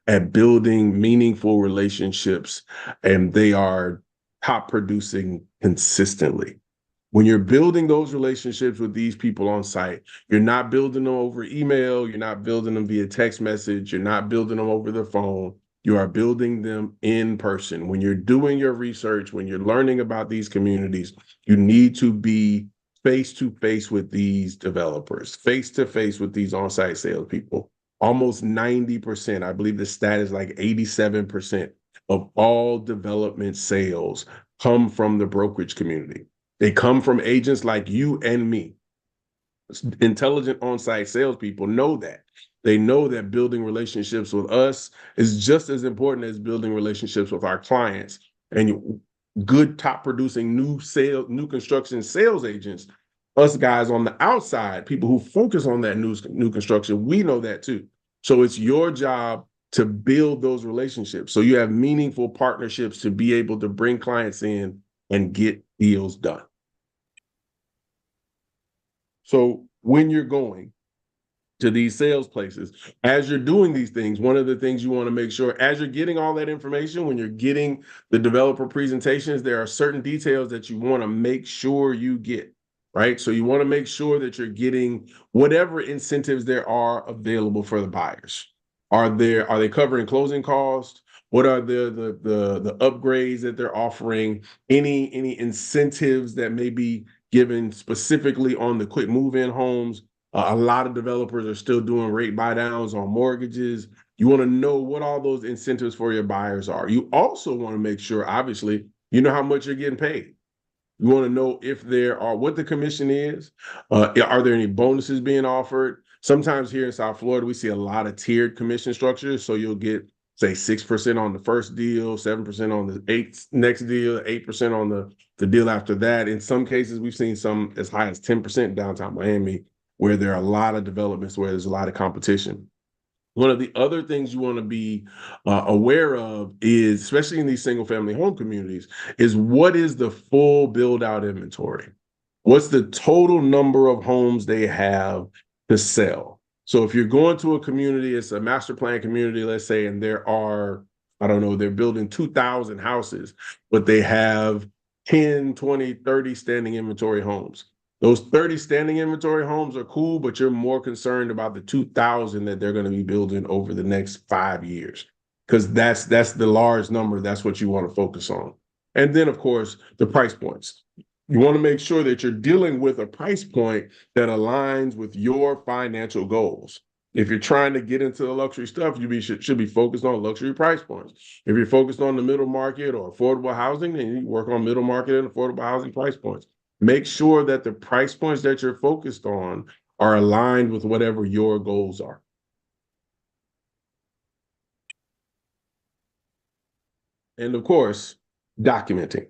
at building meaningful relationships, and they are top producing consistently. When you're building those relationships with these people on site, you're not building them over email, you're not building them via text message, you're not building them over the phone. You are building them in person. When you're doing your research, when you're learning about these communities, you need to be face to face with these developers, face to face with these on-site salespeople. Almost 90%, I believe the stat is like 87% of all development sales come from the brokerage community. They come from agents like you and me. Intelligent on-site salespeople know that. They know that building relationships with us is just as important as building relationships with our clients. And good top producing new construction sales agents, us guys on the outside, people who focus on that new construction, we know that too. So it's your job to build those relationships. So you have meaningful partnerships to be able to bring clients in and get deals done. So when you're going to these sales places, as you're doing these things, one of the things you want to make sure, as you're getting all that information, when you're getting the developer presentations, there are certain details that you want to make sure you get, right? So you want to make sure that you're getting whatever incentives there are available for the buyers. Are they covering closing costs? What are the upgrades that they're offering? Any incentives that may be given specifically on the quick move-in homes? A lot of developers are still doing rate buy downs on mortgages. You want to know what all those incentives for your buyers are. You also want to make sure, obviously, you know how much you're getting paid. You want to know if there are what the commission is. Are there any bonuses being offered? Sometimes here in South Florida, we see a lot of tiered commission structures. So you'll get, say, 6% on the first deal, 7% on the next deal, 8% on the deal after that. In some cases, we've seen some as high as 10% downtown Miami, where there are a lot of developments where there's a lot of competition. One of the other things you want to be aware of is, especially in these single-family home communities, is what is the full build-out inventory? What's the total number of homes they have to sell? So if you're going to a community, it's a master plan community, let's say, and there are, I don't know, they're building 2,000 houses, but they have 10, 20, 30 standing inventory homes. Those 30 standing inventory homes are cool, but you're more concerned about the 2,000 that they're going to be building over the next 5 years, because that's the large number. That's what you want to focus on. And then, of course, the price points. You want to make sure that you're dealing with a price point that aligns with your financial goals. If you're trying to get into the luxury stuff, you should be focused on luxury price points. If you're focused on the middle market or affordable housing, then you work on middle market and affordable housing price points. Make sure that the price points that you're focused on are aligned with whatever your goals are. And of course, documenting.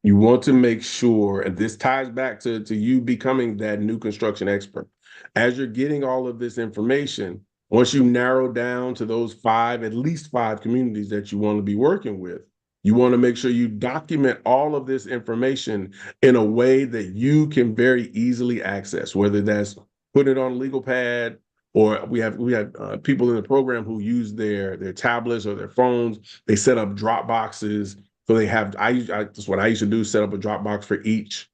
You want to make sure, and this ties back to you becoming that new construction expert. As you're getting all of this information, once you narrow down to those at least five communities that you want to be working with, you want to make sure you document all of this information in a way that you can very easily access, whether that's put it on a legal pad, or we have people in the program who use their tablets or their phones. They set up drop boxes. So they have, that's what I used to do, set up a Dropbox for each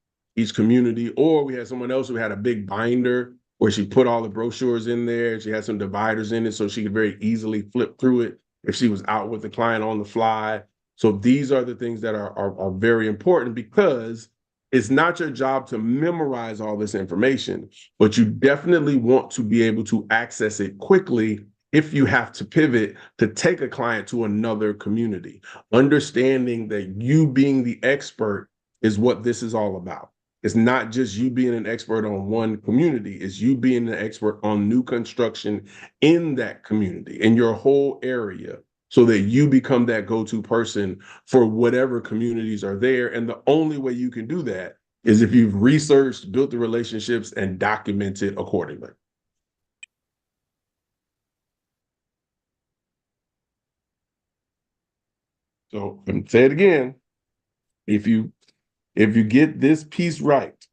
community. Or we had someone else who had a big binder where she put all the brochures in there. She had some dividers in it so she could very easily flip through it if she was out with the client on the fly. So these are the things that are very important, because it's not your job to memorize all this information, but you definitely want to be able to access it quickly if you have to pivot to take a client to another community. Understanding that you being the expert is what this is all about. It's not just you being an expert on one community, it's you being an expert on new construction in that community, in your whole area, so that you become that go-to person for whatever communities are there. And the only way you can do that is if you've researched, built the relationships, and documented accordingly. So, and say it again, if you get this piece right,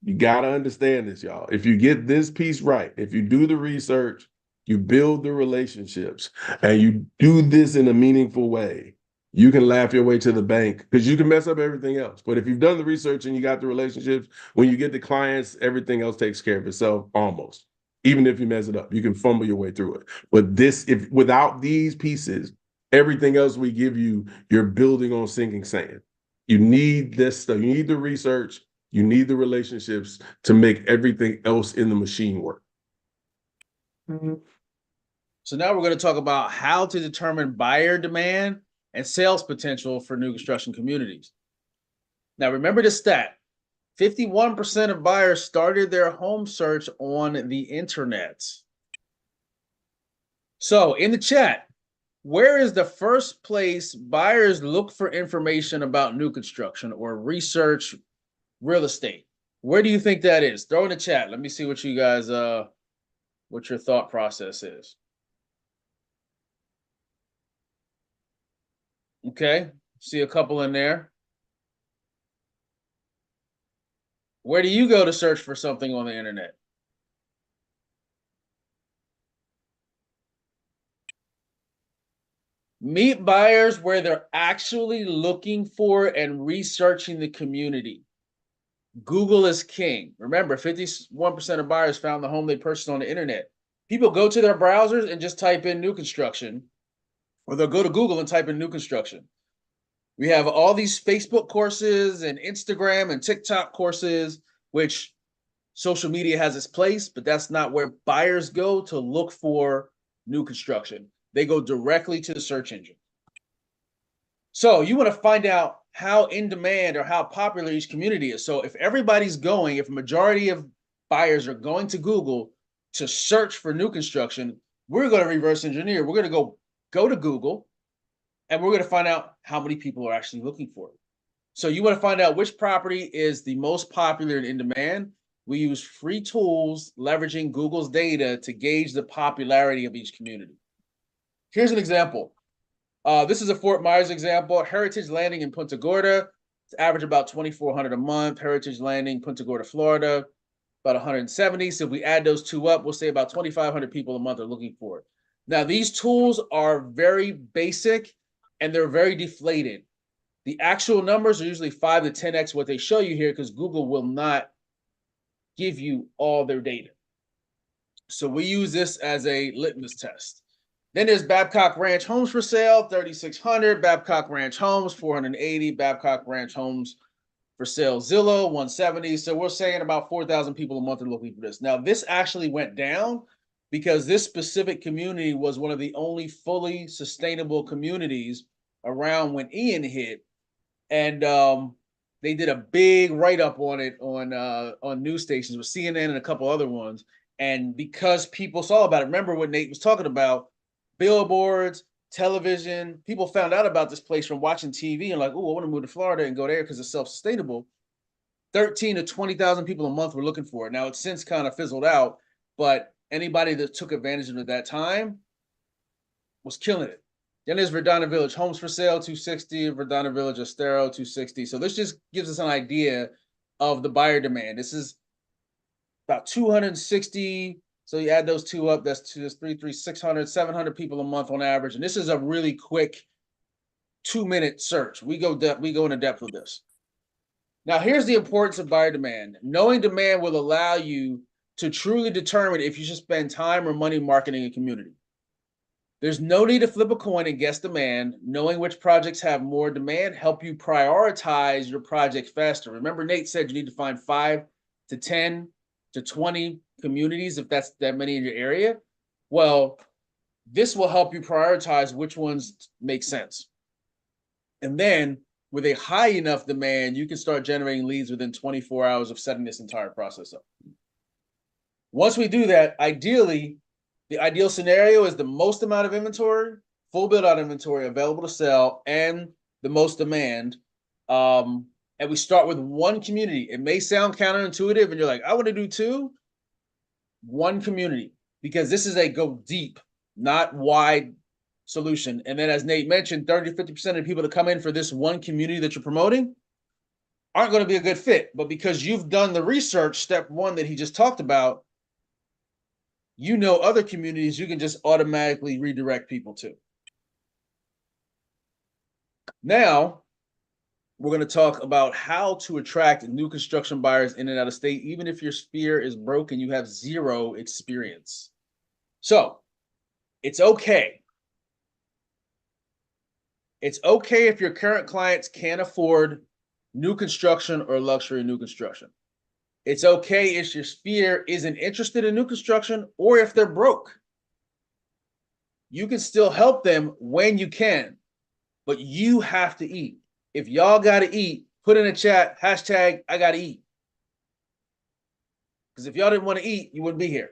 you got to understand this, y'all. If you get this piece right, if you do the research, you build the relationships, and you do this in a meaningful way, you can laugh your way to the bank, because you can mess up everything else. But if you've done the research and you got the relationships, when you get the clients, everything else takes care of itself almost. Even if you mess it up, you can fumble your way through it. But if without these pieces, everything else we give you, you're building on sinking sand. You need this stuff. You need the research. You need the relationships to make everything else in the machine work. So now we're going to talk about how to determine buyer demand and sales potential for new construction communities. Now, remember the stat. 51% of buyers started their home search on the internet. So in the chat, where is the first place buyers look for information about new construction or research real estate? Where do you think that is? Throw in the chat. Let me see what you guys, what your thought process is. Okay, see a couple in there. Where do you go to search for something on the internet? Meet buyers where they're actually looking for and researching the community. Google is king. Remember, 51% of buyers found the home they purchased on the internet. People go to their browsers and just type in new construction, or they'll go to Google and type in new construction. We have all these Facebook courses and Instagram and TikTok courses, which social media has its place, but that's not where buyers go to look for new construction. They go directly to the search engine. So you want to find out how in demand or how popular each community is. So if everybody's going, if a majority of buyers are going to Google to search for new construction, we're going to reverse engineer. We're going to go to Google, and we're going to find out how many people are actually looking for it. So you want to find out which property is the most popular and in demand. We use free tools leveraging Google's data to gauge the popularity of each community. Here's an example. This is a Fort Myers example. Heritage Landing in Punta Gorda. It's average about $2,400 a month. Heritage Landing, Punta Gorda, Florida, about 170. So if we add those two up, we'll say about 2,500 people a month are looking for it. Now, these tools are very basic and they're very deflated. The actual numbers are usually 5 to 10x what they show you here, because Google will not give you all their data. So we use this as a litmus test. Then there's Babcock Ranch Homes for sale, 3,600. Babcock Ranch Homes, 480. Babcock Ranch Homes for sale, Zillow, 170. So we're saying about 4,000 people a month are looking for this. Now, this actually went down because this specific community was one of the only fully sustainable communities around when Ian hit. And they did a big write-up on it on news stations with CNN and a couple other ones. And because people saw about it, remember what Nate was talking about, billboards, television, people found out about this place from watching TV and like, oh, I want to move to Florida and go there because it's self-sustainable. 13 to 20,000 people a month were looking for it. Now, it's since kind of fizzled out, but anybody that took advantage of it at that time was killing it. Then there's Verdana Village Homes for sale, 260. Verdana Village Estero, 260. So this just gives us an idea of the buyer demand. This is about 260. So you add those two up, that's 600, 700 people a month on average. And this is a really quick 2-minute search. We go into depth with this. Now, here's the importance of buyer demand. Knowing demand will allow you to truly determine if you should spend time or money marketing a community. There's no need to flip a coin and guess demand. Knowing which projects have more demand help you prioritize your project faster. Remember, Nate said you need to find 5 to 10 to 20 communities, if that's that many in your area. Well, this will help you prioritize which ones make sense. And then with a high enough demand, you can start generating leads within 24 hours of setting this entire process up. Once we do that, ideally, the ideal scenario is the most amount of inventory, full build out inventory available to sell, and the most demand. And we start with one community. It may sound counterintuitive, and you're like, I want to do two. One community, because this is a go deep, not wide solution. And then, as Nate mentioned, 30-50% of people that come in for this one community that you're promoting aren't going to be a good fit. But because you've done the research, step one that he just talked about, you know other communities you can just automatically redirect people to. Now, we're going to talk about how to attract new construction buyers in and out of state, even if your sphere is broke and you have zero experience. So, it's okay. It's okay if your current clients can't afford new construction or luxury new construction. It's okay if your sphere isn't interested in new construction or if they're broke. You can still help them when you can, but you have to eat. If y'all got to eat, put in a chat, hashtag, I got to eat. Because if y'all didn't want to eat, you wouldn't be here.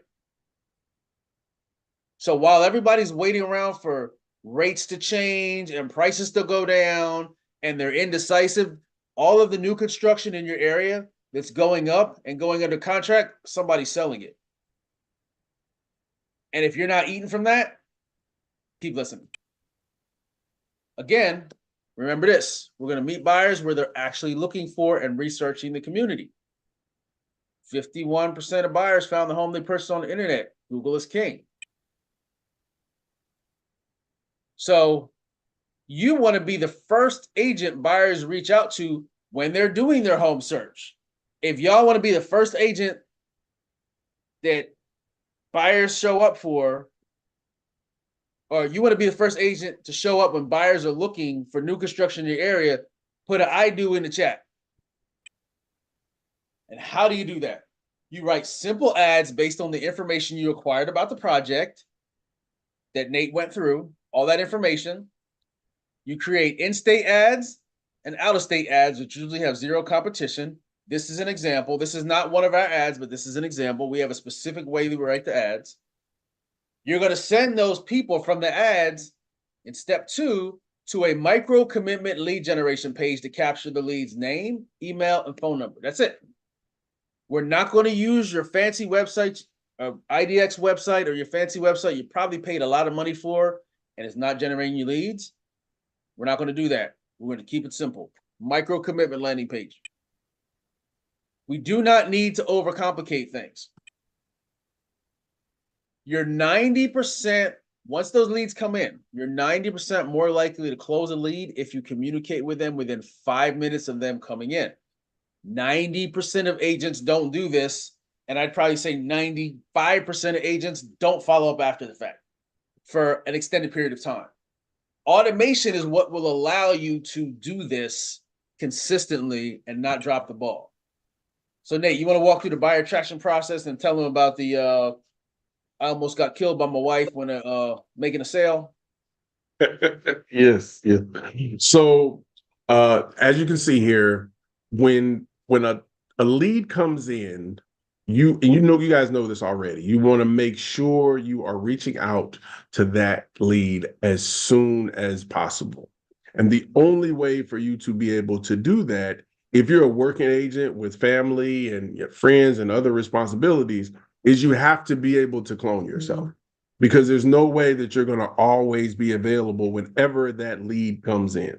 So while everybody's waiting around for rates to change and prices to go down and they're indecisive, all of the new construction in your area that's going up and going under contract, somebody's selling it. And if you're not eating from that, keep listening. Again, remember this, we're going to meet buyers where they're actually looking for and researching the community. 51% of buyers found the home they purchased on the internet. Google is king. So you want to be the first agent buyers reach out to when they're doing their home search. If y'all want to be the first agent that buyers show up for, or you want to be the first agent to show up when buyers are looking for new construction in your area, put an I do in the chat. And how do you do that? You write simple ads based on the information you acquired about the project that Nate went through, all that information. You create in-state ads and out-of-state ads, which usually have zero competition. This is an example. This is not one of our ads, but this is an example. We have a specific way that we write the ads. You're going to send those people from the ads in step 2 to a micro commitment lead generation page to capture the lead's name, email, and phone number. That's it. We're not going to use your fancy website, IDX website, or your fancy website you probably paid a lot of money for and it's not generating you leads. We're not going to do that. We're going to keep it simple. Micro commitment landing page. We do not need to overcomplicate things. You're 90%, once those leads come in, you're 90% more likely to close a lead if you communicate with them within 5 minutes of them coming in. 90% of agents don't do this, and I'd probably say 95% of agents don't follow up after the fact for an extended period of time. Automation is what will allow you to do this consistently and not drop the ball. So Nate, you want to walk through the buyer attraction process and tell them about the I almost got killed by my wife when making a sale? Yes. So as you can see here, when a lead comes in, you guys know this already. You want to make sure you are reaching out to that lead as soon as possible. And the only way for you to be able to do that, if you're a working agent with family and your friends and other responsibilities, is you have to be able to clone yourself, because there's no way that you're going to always be available whenever that lead comes in.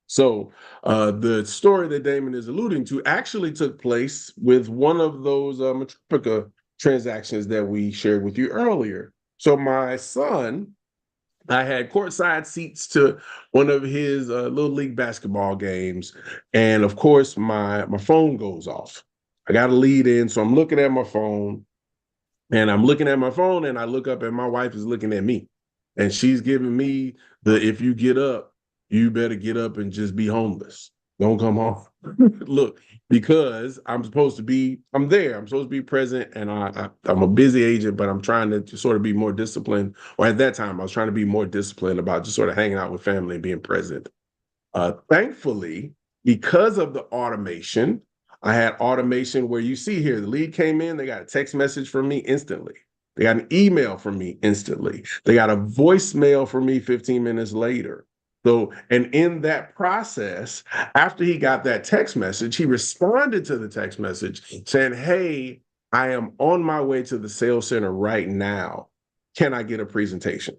So the story that Damon is alluding to actually took place with one of those Metropica transactions that we shared with you earlier. So my son, I had courtside seats to one of his little league basketball games. And of course, my phone goes off. I got a lead in, so I'm looking at my phone. And I'm looking at my phone, and I look up, and my wife is looking at me. And she's giving me the, if you get up, you better get up and just be homeless. Don't come home. Look, because I'm supposed to be, I'm there. I'm supposed to be present, and I'm a busy agent, but I'm trying to sort of be more disciplined. Or at that time, I was trying to be more disciplined about just sort of hanging out with family and being present. Thankfully, because of the automation, I had automation where you see here, the lead came in, they got a text message from me instantly. They got an email from me instantly. They got a voicemail from me 15 minutes later. So, and in that process, after he got that text message, he responded to the text message saying, hey, I am on my way to the sales center right now. Can I get a presentation?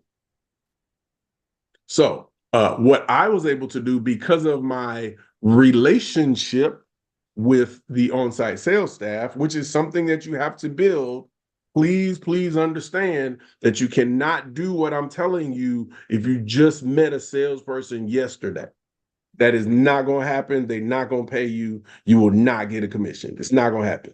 So, what I was able to do because of my relationship with the on-site sales staff, which is something that you have to build, please understand that you cannot do what I'm telling you if you just met a salesperson yesterday. That is not going to happen. They're not going to pay you. You will not get a commission. It's not going to happen.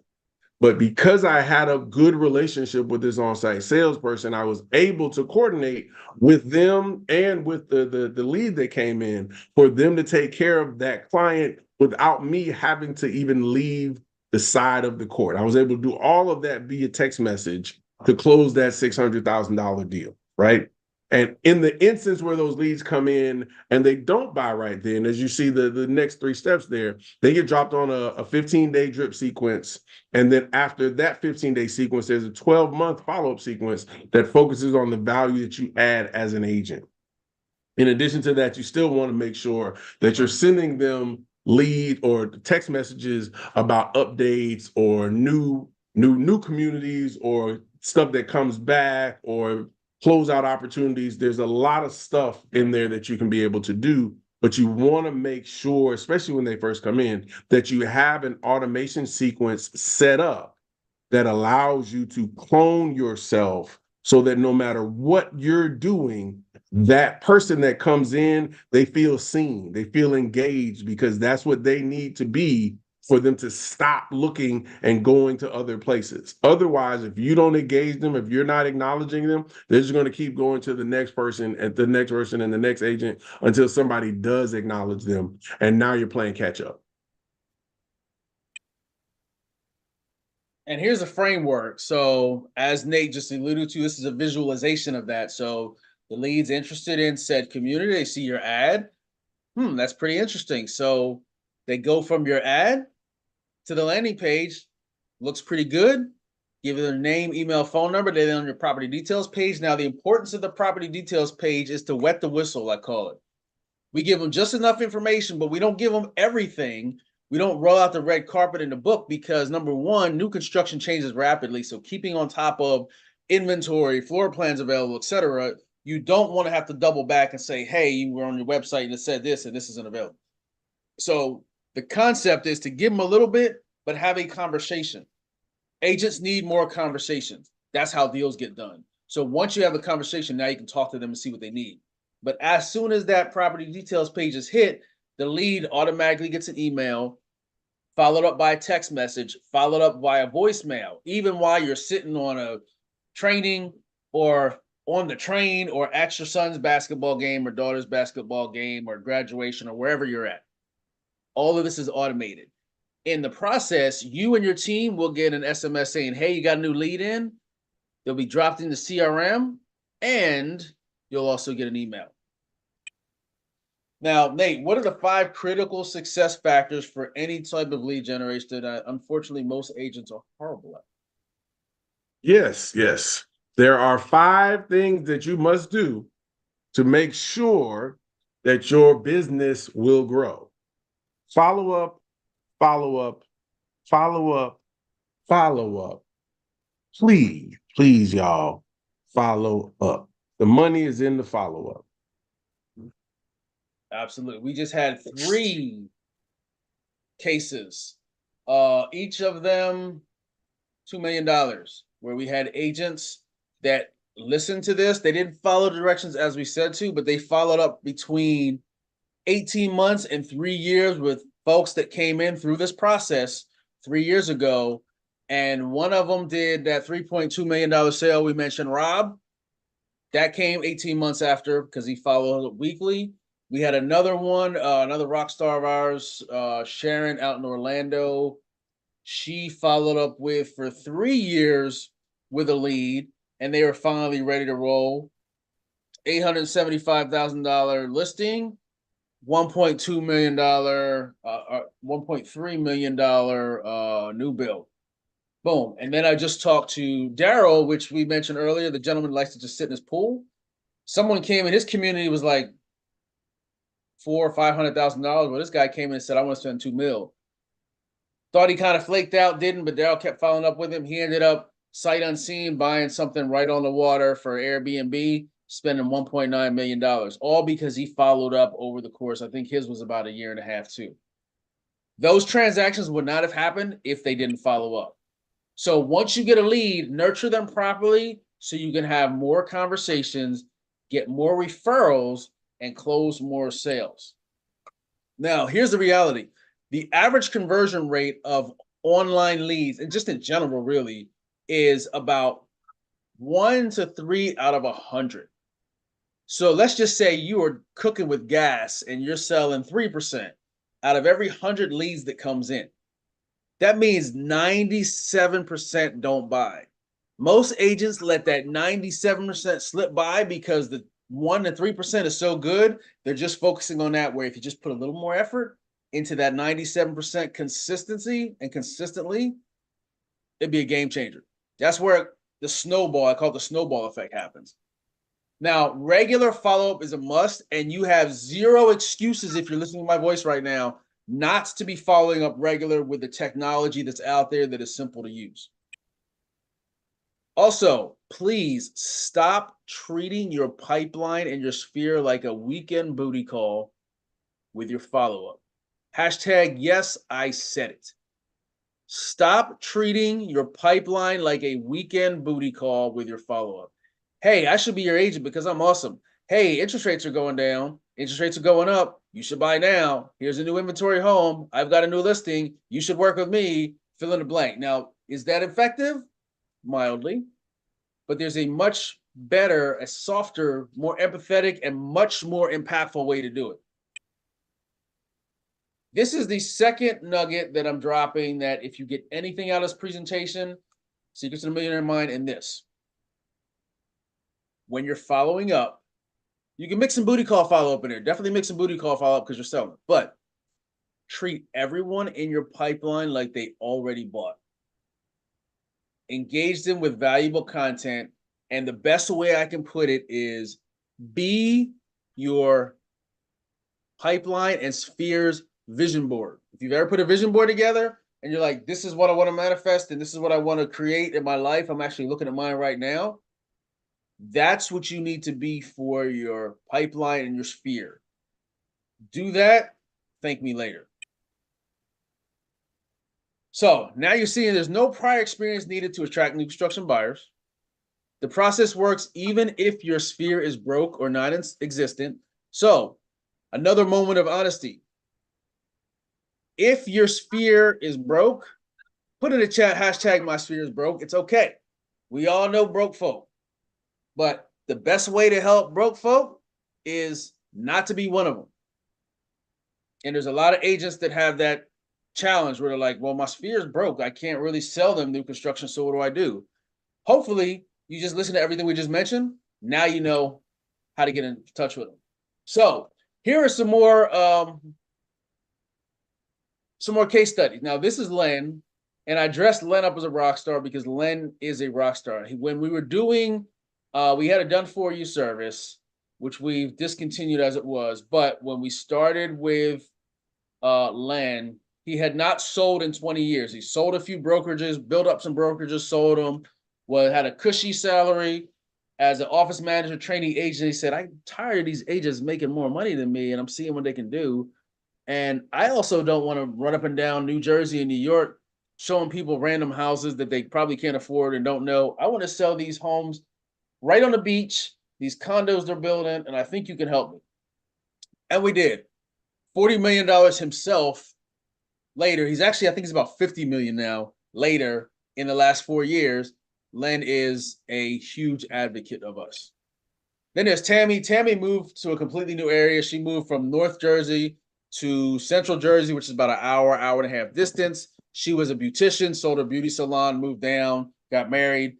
But because I had a good relationship with this on-site salesperson, I was able to coordinate with them and with the lead that came in for them to take care of that client without me having to even leave the side of the court. I was able to do all of that via text message to close that $600,000 deal, right? And in the instance where those leads come in and they don't buy right then, as you see the next 3 steps there, they get dropped on a 15-day drip sequence. And then after that 15-day sequence, there's a 12-month follow-up sequence that focuses on the value that you add as an agent. In addition to that, you still want to make sure that you're sending them lead or text messages about updates or new communities or stuff that comes back or closeout opportunities. There's a lot of stuff in there that you can be able to do, but you want to make sure, especially when they first come in, that you have an automation sequence set up that allows you to clone yourself so that no matter what you're doing, that person that comes in, they feel seen, they feel engaged, because that's what they need to be for them to stop looking and going to other places. Otherwise, if you don't engage them, if you're not acknowledging them, they're just going to keep going to the next person and the next person and the next agent until somebody does acknowledge them. And now you're playing catch up. And here's a framework. So as Nate just alluded to, this is a visualization of that. So the lead's interested in said community, they see your ad. That's pretty interesting. So they go from your ad to the landing page, looks pretty good. Give them their name, email, phone number. They're on your property details page. Now, the importance of the property details page is to wet the whistle, I call it. We give them just enough information, but we don't give them everything. We don't roll out the red carpet in the book because, number one, new construction changes rapidly. So keeping on top of inventory, floor plans available, et cetera, you don't want to have to double back and say, hey, you were on your website and it said this and this isn't available. So the concept is to give them a little bit, but have a conversation. Agents need more conversations. That's how deals get done. So once you have a conversation, now you can talk to them and see what they need. But as soon as that property details page is hit, the lead automatically gets an email, followed up by a text message, followed up by a voicemail, even while you're sitting on a training or on the train or at your son's basketball game or daughter's basketball game or graduation or wherever you're at. All of this is automated. In the process, you and your team will get an SMS saying, hey, you got a new lead in. They'll be dropped in the CRM, and you'll also get an email. Now, Nate, what are the 5 critical success factors for any type of lead generation that unfortunately most agents are horrible at? Yes. There are 5 things that you must do to make sure that your business will grow. Follow up, follow up, follow up, follow up. Please, y'all, follow up. The money is in the follow up. Absolutely. We just had 3 cases, each of them $2 million, where we had agents that listened to this. They didn't follow directions as we said to, but they followed up between 18 months and 3 years with folks that came in through this process 3 years ago. And one of them did that $3.2 million sale we mentioned, Rob. That came 18 months after because he followed up weekly. We had another one, another rock star of ours, Sharon out in Orlando. She followed up with for 3 years with a lead, and they were finally ready to roll. $875,000 listing, $1.2 million, $1.3 million new build. Boom. And then I just talked to Daryl, which we mentioned earlier, the gentleman likes to just sit in his pool. Someone came in his community, was like $400,000 or $500,000. Well, this guy came in and said, I want to spend $2 million. Thought he kind of flaked out, didn't, but Daryl kept following up with him. He ended up sight unseen buying something right on the water for Airbnb, spending $1.9 million, all because he followed up over the course. I think his was about 1.5 years too. Those transactions would not have happened if they didn't follow up. So once you get a lead, nurture them properly so you can have more conversations, get more referrals, and close more sales. Now, here's the reality. The average conversion rate of online leads, and just in general, really, is about 1 to 3 out of 100. So let's just say you are cooking with gas and you're selling 3% out of every 100 leads that comes in. That means 97% don't buy. Most agents let that 97% slip by because the 1 to 3% is so good. They're just focusing on that, where if you just put a little more effort into that 97% consistency and consistently, it'd be a game changer. That's where the snowball, I call it the snowball effect, happens. Now, regular follow-up is a must, and you have zero excuses if you're listening to my voice right now not to be following up regular with the technology that's out there that is simple to use. Also, please stop treating your pipeline and your sphere like a weekend booty call with your follow-up. Hashtag, yes, I said it. Stop treating your pipeline like a weekend booty call with your follow-up. Hey, I should be your agent because I'm awesome. Hey, interest rates are going down. Interest rates are going up. You should buy now. Here's a new inventory home. I've got a new listing. You should work with me. Fill in the blank. Now, is that effective? Mildly. But there's a much better, a softer, more empathetic, and much more impactful way to do it. This is the second nugget that I'm dropping, that if you get anything out of this presentation, Secrets of the Millionaire Mind, and this. When you're following up, you can mix some booty call follow-up in there. Definitely mix some booty call follow-up because you're selling. But treat everyone in your pipeline like they already bought. Engage them with valuable content. And the best way I can put it is be your pipeline and sphere's vision board. If you've ever put a vision board together and you're like, this is what I want to manifest and this is what I want to create in my life, I'm actually looking at mine right now. That's what you need to be for your pipeline and your sphere. Do that. Thank me later. So now you're seeing there's no prior experience needed to attract new construction buyers. The process works even if your sphere is broke or non-existent. So another moment of honesty. If your sphere is broke, put in the chat, hashtag my sphere is broke. It's okay. We all know broke folk. But the best way to help broke folk is not to be one of them. And there's a lot of agents that have that challenge where they're like, well, my sphere is broke. I can't really sell them new construction. So what do I do? Hopefully, you just listen to everything we just mentioned. Now you know how to get in touch with them. So here are some more case studies. Now, this is Len, and I dressed Len up as a rock star because Len is a rock star. When we were doing, we had a done-for-you service, which we've discontinued as it was. But when we started with Len, he had not sold in 20 years. He sold a few brokerages, built up some brokerages, sold them, had a cushy salary as an office manager, trainee agent. He said, I'm tired of these agents making more money than me, and I'm seeing what they can do. And I also don't want to run up and down New Jersey and New York showing people random houses that they probably can't afford and don't know. I want to sell these homes right on the beach, these condos they're building, and I think you can help me. And we did. $40 million himself later. He's actually, I think he's about 50 million now later in the last 4 years. Len is a huge advocate of us. Then there's Tammy. Tammy moved to a completely new area. She moved from North Jersey to Central Jersey, which is about an hour and a half distance. She was a beautician, sold her beauty salon, moved down, got married,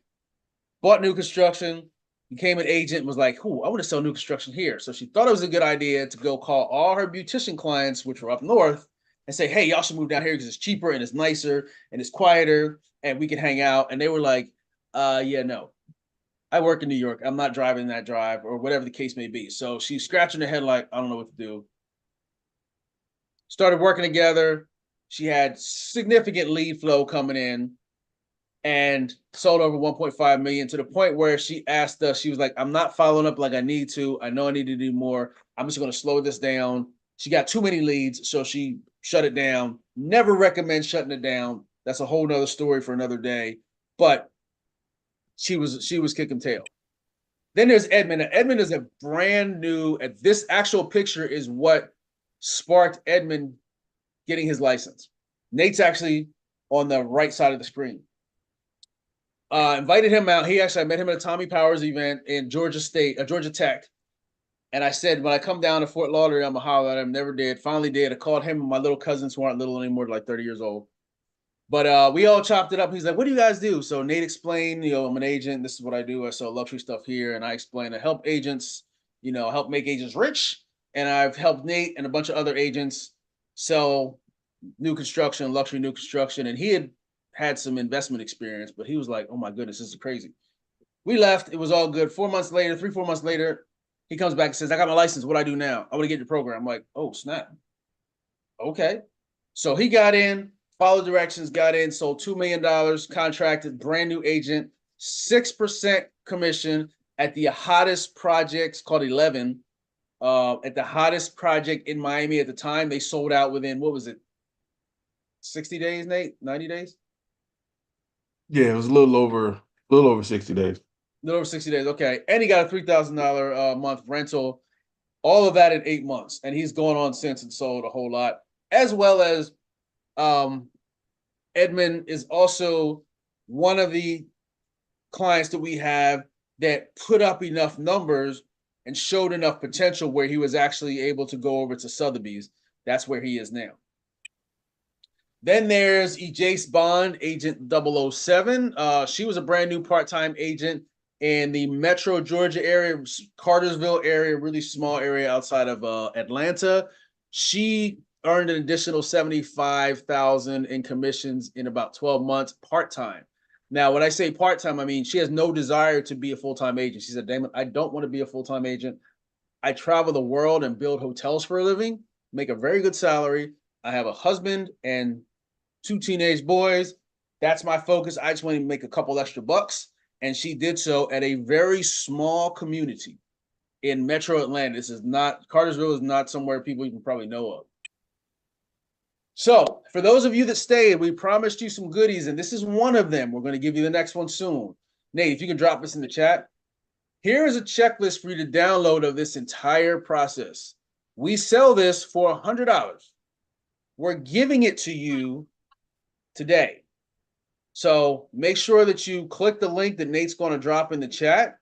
bought new construction, became an agent, was like, "Ooh, I want to sell new construction here." So she thought it was a good idea to go call all her beautician clients, which were up north, and say, "Hey, y'all should move down here because it's cheaper and it's nicer and it's quieter and we can hang out." And they were like, yeah, no. I work in New York. I'm not driving that drive," or whatever the case may be. So she's scratching her head like, I don't know what to do. Started working together. She had significant lead flow coming in and sold over 1.5 million, to the point where she asked us, she was like, "I'm not following up like I need to. I know I need to do more. I'm just going to slow this down." She got too many leads, so she shut it down. Never recommend shutting it down. That's a whole nother story for another day. But she was kicking tail. Then there's Edmund. Edmund is a brand new, this actual picture is what sparked Edmund getting his license. Nate's actually on the right side of the screen. Invited him out. I met him at a Tommy Powers event in Georgia Tech. And I said, when I come down to Fort Lauderdale, I'm gonna holler at him. Never did. Finally did. I called him and my little cousins, who aren't little anymore, like 30 years old. But we all chopped it up. He's like, "What do you guys do?" So Nate explained, I'm an agent. This is what I do. I sell luxury stuff here. And I explained, I help agents, help make agents rich. And I've helped Nate and a bunch of other agents sell new construction, luxury new construction. And he had some investment experience, but he was like, "Oh my goodness, this is crazy." We left. It was all good. 4 months later, 4 months later, he comes back and says, "I got my license. What do I do now? I want to get your program." I'm like, "Oh, snap." Okay. So he got in, followed directions, got in, sold $2 million, contracted, brand new agent, 6% commission at the hottest projects, called 11. At the hottest project in Miami at the time, they sold out within, what was it, 60 days, Nate? 90 days? Yeah, it was a little over 60 days. A little over 60 days, okay. And he got a $3,000 a month rental, all of that in 8 months. And he's gone on since and sold a whole lot, as well as Edmund is also one of the clients that we have that put up enough numbers and showed enough potential where he was actually able to go over to Sotheby's. That's where he is now. Then there's Ejace Bond, Agent 007. She was a brand new part-time agent in the Metro Georgia area, Cartersville area, really small area outside of Atlanta. She earned an additional $75,000 in commissions in about 12 months, part-time. Now, when I say part-time, I mean she has no desire to be a full-time agent. She said, "Damon, I don't want to be a full-time agent. I travel the world and build hotels for a living, make a very good salary. I have a husband and 2 teenage boys. That's my focus. I just want to make a couple extra bucks." And she did so at a very small community in Metro Atlanta. Cartersville is not somewhere people even probably know of. So for those of you that stayed, we promised you some goodies, and this is one of them. We're going to give you the next one soon. Nate, if you can drop this in the chat. Here is a checklist for you to download of this entire process. We sell this for $100. We're giving it to you today. So make sure that you click the link that Nate's going to drop in the chat.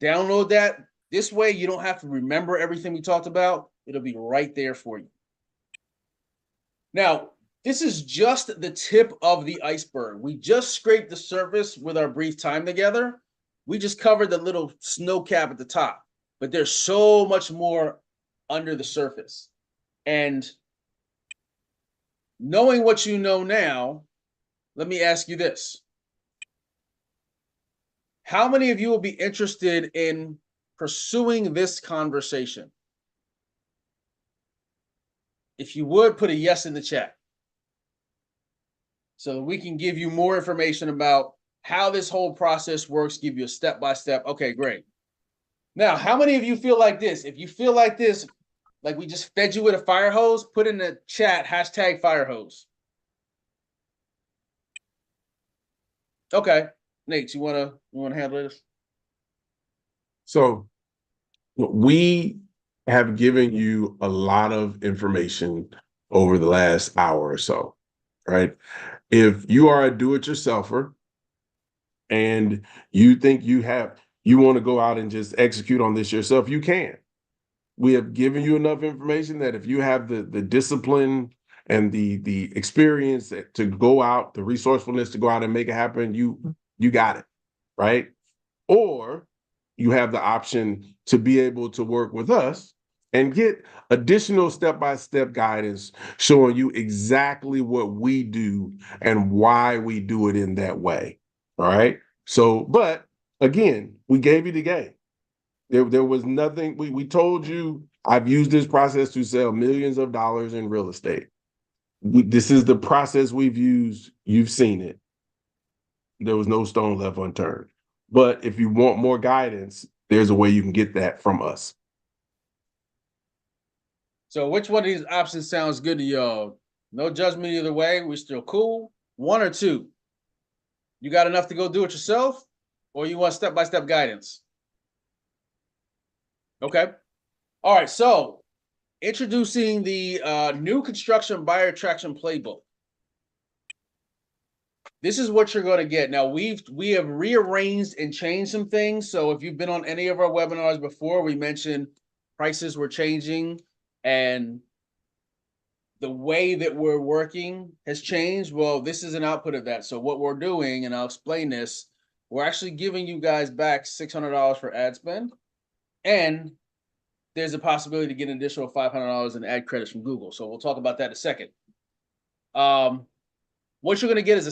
Download that. This way you don't have to remember everything we talked about. It'll be right there for you. Now, this is just the tip of the iceberg. We just scraped the surface with our brief time together. We just covered the little snow cap at the top, but there's so much more under the surface. And knowing what you know now, let me ask you this. How many of you will be interested in pursuing this conversation? If you would, put a yes in the chat so that we can give you more information about how this whole process works, give you a step-by-step. Okay, great. Now, how many of you feel like this? If you feel like this, like we just fed you with a fire hose, put in the chat #fire hose. Okay, Nate, you wanna handle this? So we have given you a lot of information over the last hour or so, right? If you are a do-it-yourselfer and you think you want to go out and just execute on this yourself, you can. We have given you enough information that if you have the discipline and the experience to go out, the resourcefulness to go out and make it happen, you got it, right? Or you have the option to be able to work with us and get additional step-by-step guidance showing you exactly what we do and why we do it in that way. All right. So, but again, we gave you the game. There was nothing, we told you, I've used this process to sell millions of dollars in real estate. This is the process we've used. You've seen it. There was no stone left unturned. But if you want more guidance, there's a way you can get that from us. So which one of these options sounds good to y'all? No judgment either way. We're still cool. One or two. You got enough to go do it yourself, or you want step-by-step guidance? Okay. All right. So introducing the new construction buyer attraction playbook. This is what you're going to get. Now we have rearranged and changed some things. So if you've been on any of our webinars before, we mentioned prices were changing and the way that we're working has changed. Well, this is an output of that. So what we're doing, and I'll explain this, we're actually giving you guys back $600 for ad spend, and there's a possibility to get an additional $500 in ad credits from Google. So we'll talk about that in a second. What you're going to get is a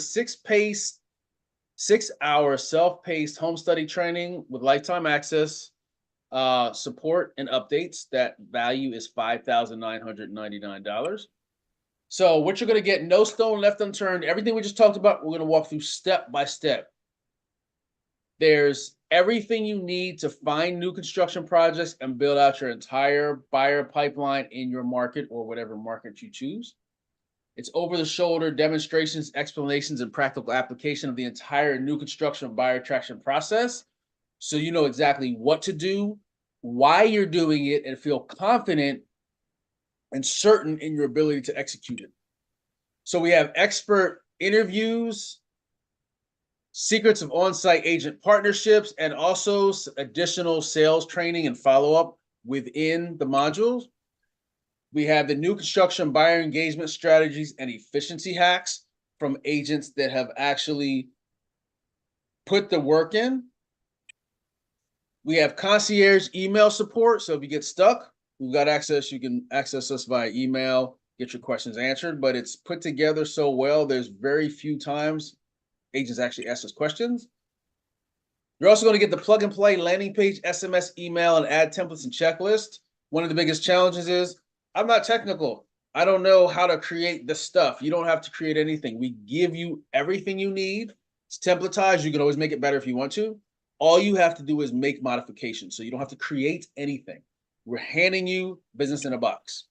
6-hour self-paced home study training with lifetime access, support, and updates. That value is $5,999. So what you're going to get, no stone left unturned. Everything we just talked about, we're going to walk through step by step. There's everything you need to find new construction projects and build out your entire buyer pipeline in your market or whatever market you choose. It's over-the-shoulder demonstrations, explanations, and practical application of the entire new construction buyer attraction process. So you know exactly what to do, why you're doing it, and feel confident and certain in your ability to execute it. So we have expert interviews, secrets of on-site agent partnerships, and also additional sales training and follow-up within the modules. We have the new construction buyer engagement strategies and efficiency hacks from agents that have actually put the work in. We have concierge email support. So if you get stuck, we've got access. You can access us via email, get your questions answered, but it's put together so well. There's very few times agents actually ask us questions. You're also going to get the plug and play landing page, SMS, email, and ad templates and checklist. One of the biggest challenges is I'm not technical. I don't know how to create this stuff. You don't have to create anything. We give you everything you need. It's templatized. You can always make it better if you want to. All you have to do is make modifications. So you don't have to create anything. We're handing you business in a box.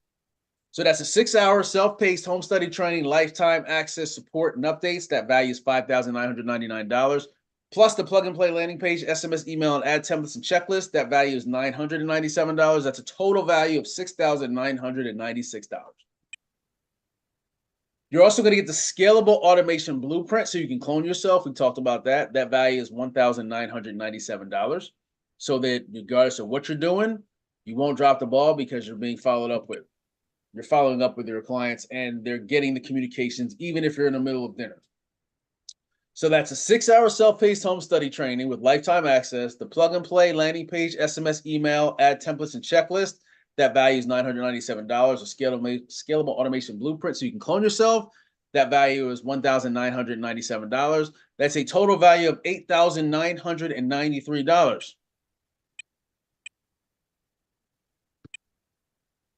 So that's a 6-hour self-paced home study training, lifetime access, support, and updates. That value is $5,999. Plus the plug and play landing page, SMS, email, and ad templates and checklist. That value is $997. That's a total value of $6,996. You're also going to get the scalable automation blueprint so you can clone yourself. We talked about that. That value is $1,997. So that regardless of what you're doing, you won't drop the ball because you're being followed up with. You're following up with your clients and they're getting the communications even if you're in the middle of dinner. So that's a 6-hour self-paced home study training with lifetime access, the plug and play landing page, SMS, email, ad templates, and checklist. That value is $997. A scalable automation blueprint so you can clone yourself. That value is $1,997. That's a total value of $8,993.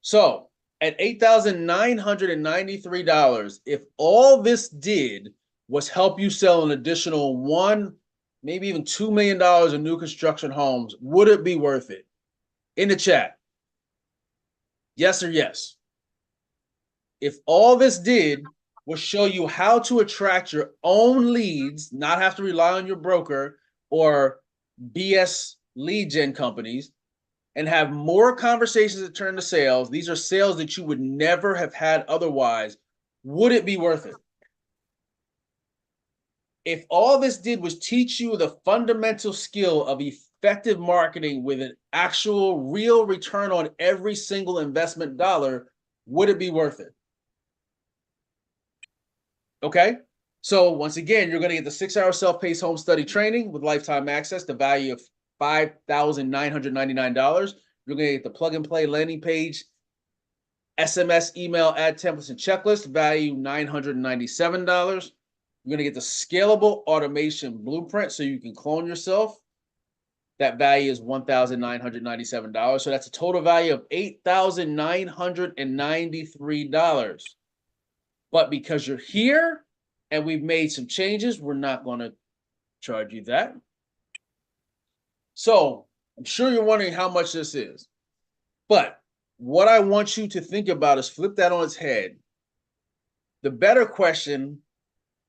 So at $8,993, if all this did was help you sell an additional $1, maybe even $2 million in new construction homes, would it be worth it? In the chat. Yes or yes. If all this did was show you how to attract your own leads, not have to rely on your broker or BS lead gen companies, and have more conversations that turn to sales, these are sales that you would never have had otherwise, would it be worth it? If all this did was teach you the fundamental skill of effective marketing with an actual real return on every single investment dollar, would it be worth it? Okay. So once again, you're going to get the 6-hour self-paced home study training with lifetime access. The value of $5,999. You're going to get the plug and play landing page, SMS, email, ad templates, and checklist, value $997. You're going to get the scalable automation blueprint so you can clone yourself. That value is $1,997. So that's a total value of $8,993. But because you're here and we've made some changes, we're not going to charge you that. So I'm sure you're wondering how much this is. But what I want you to think about is flip that on its head. The better question,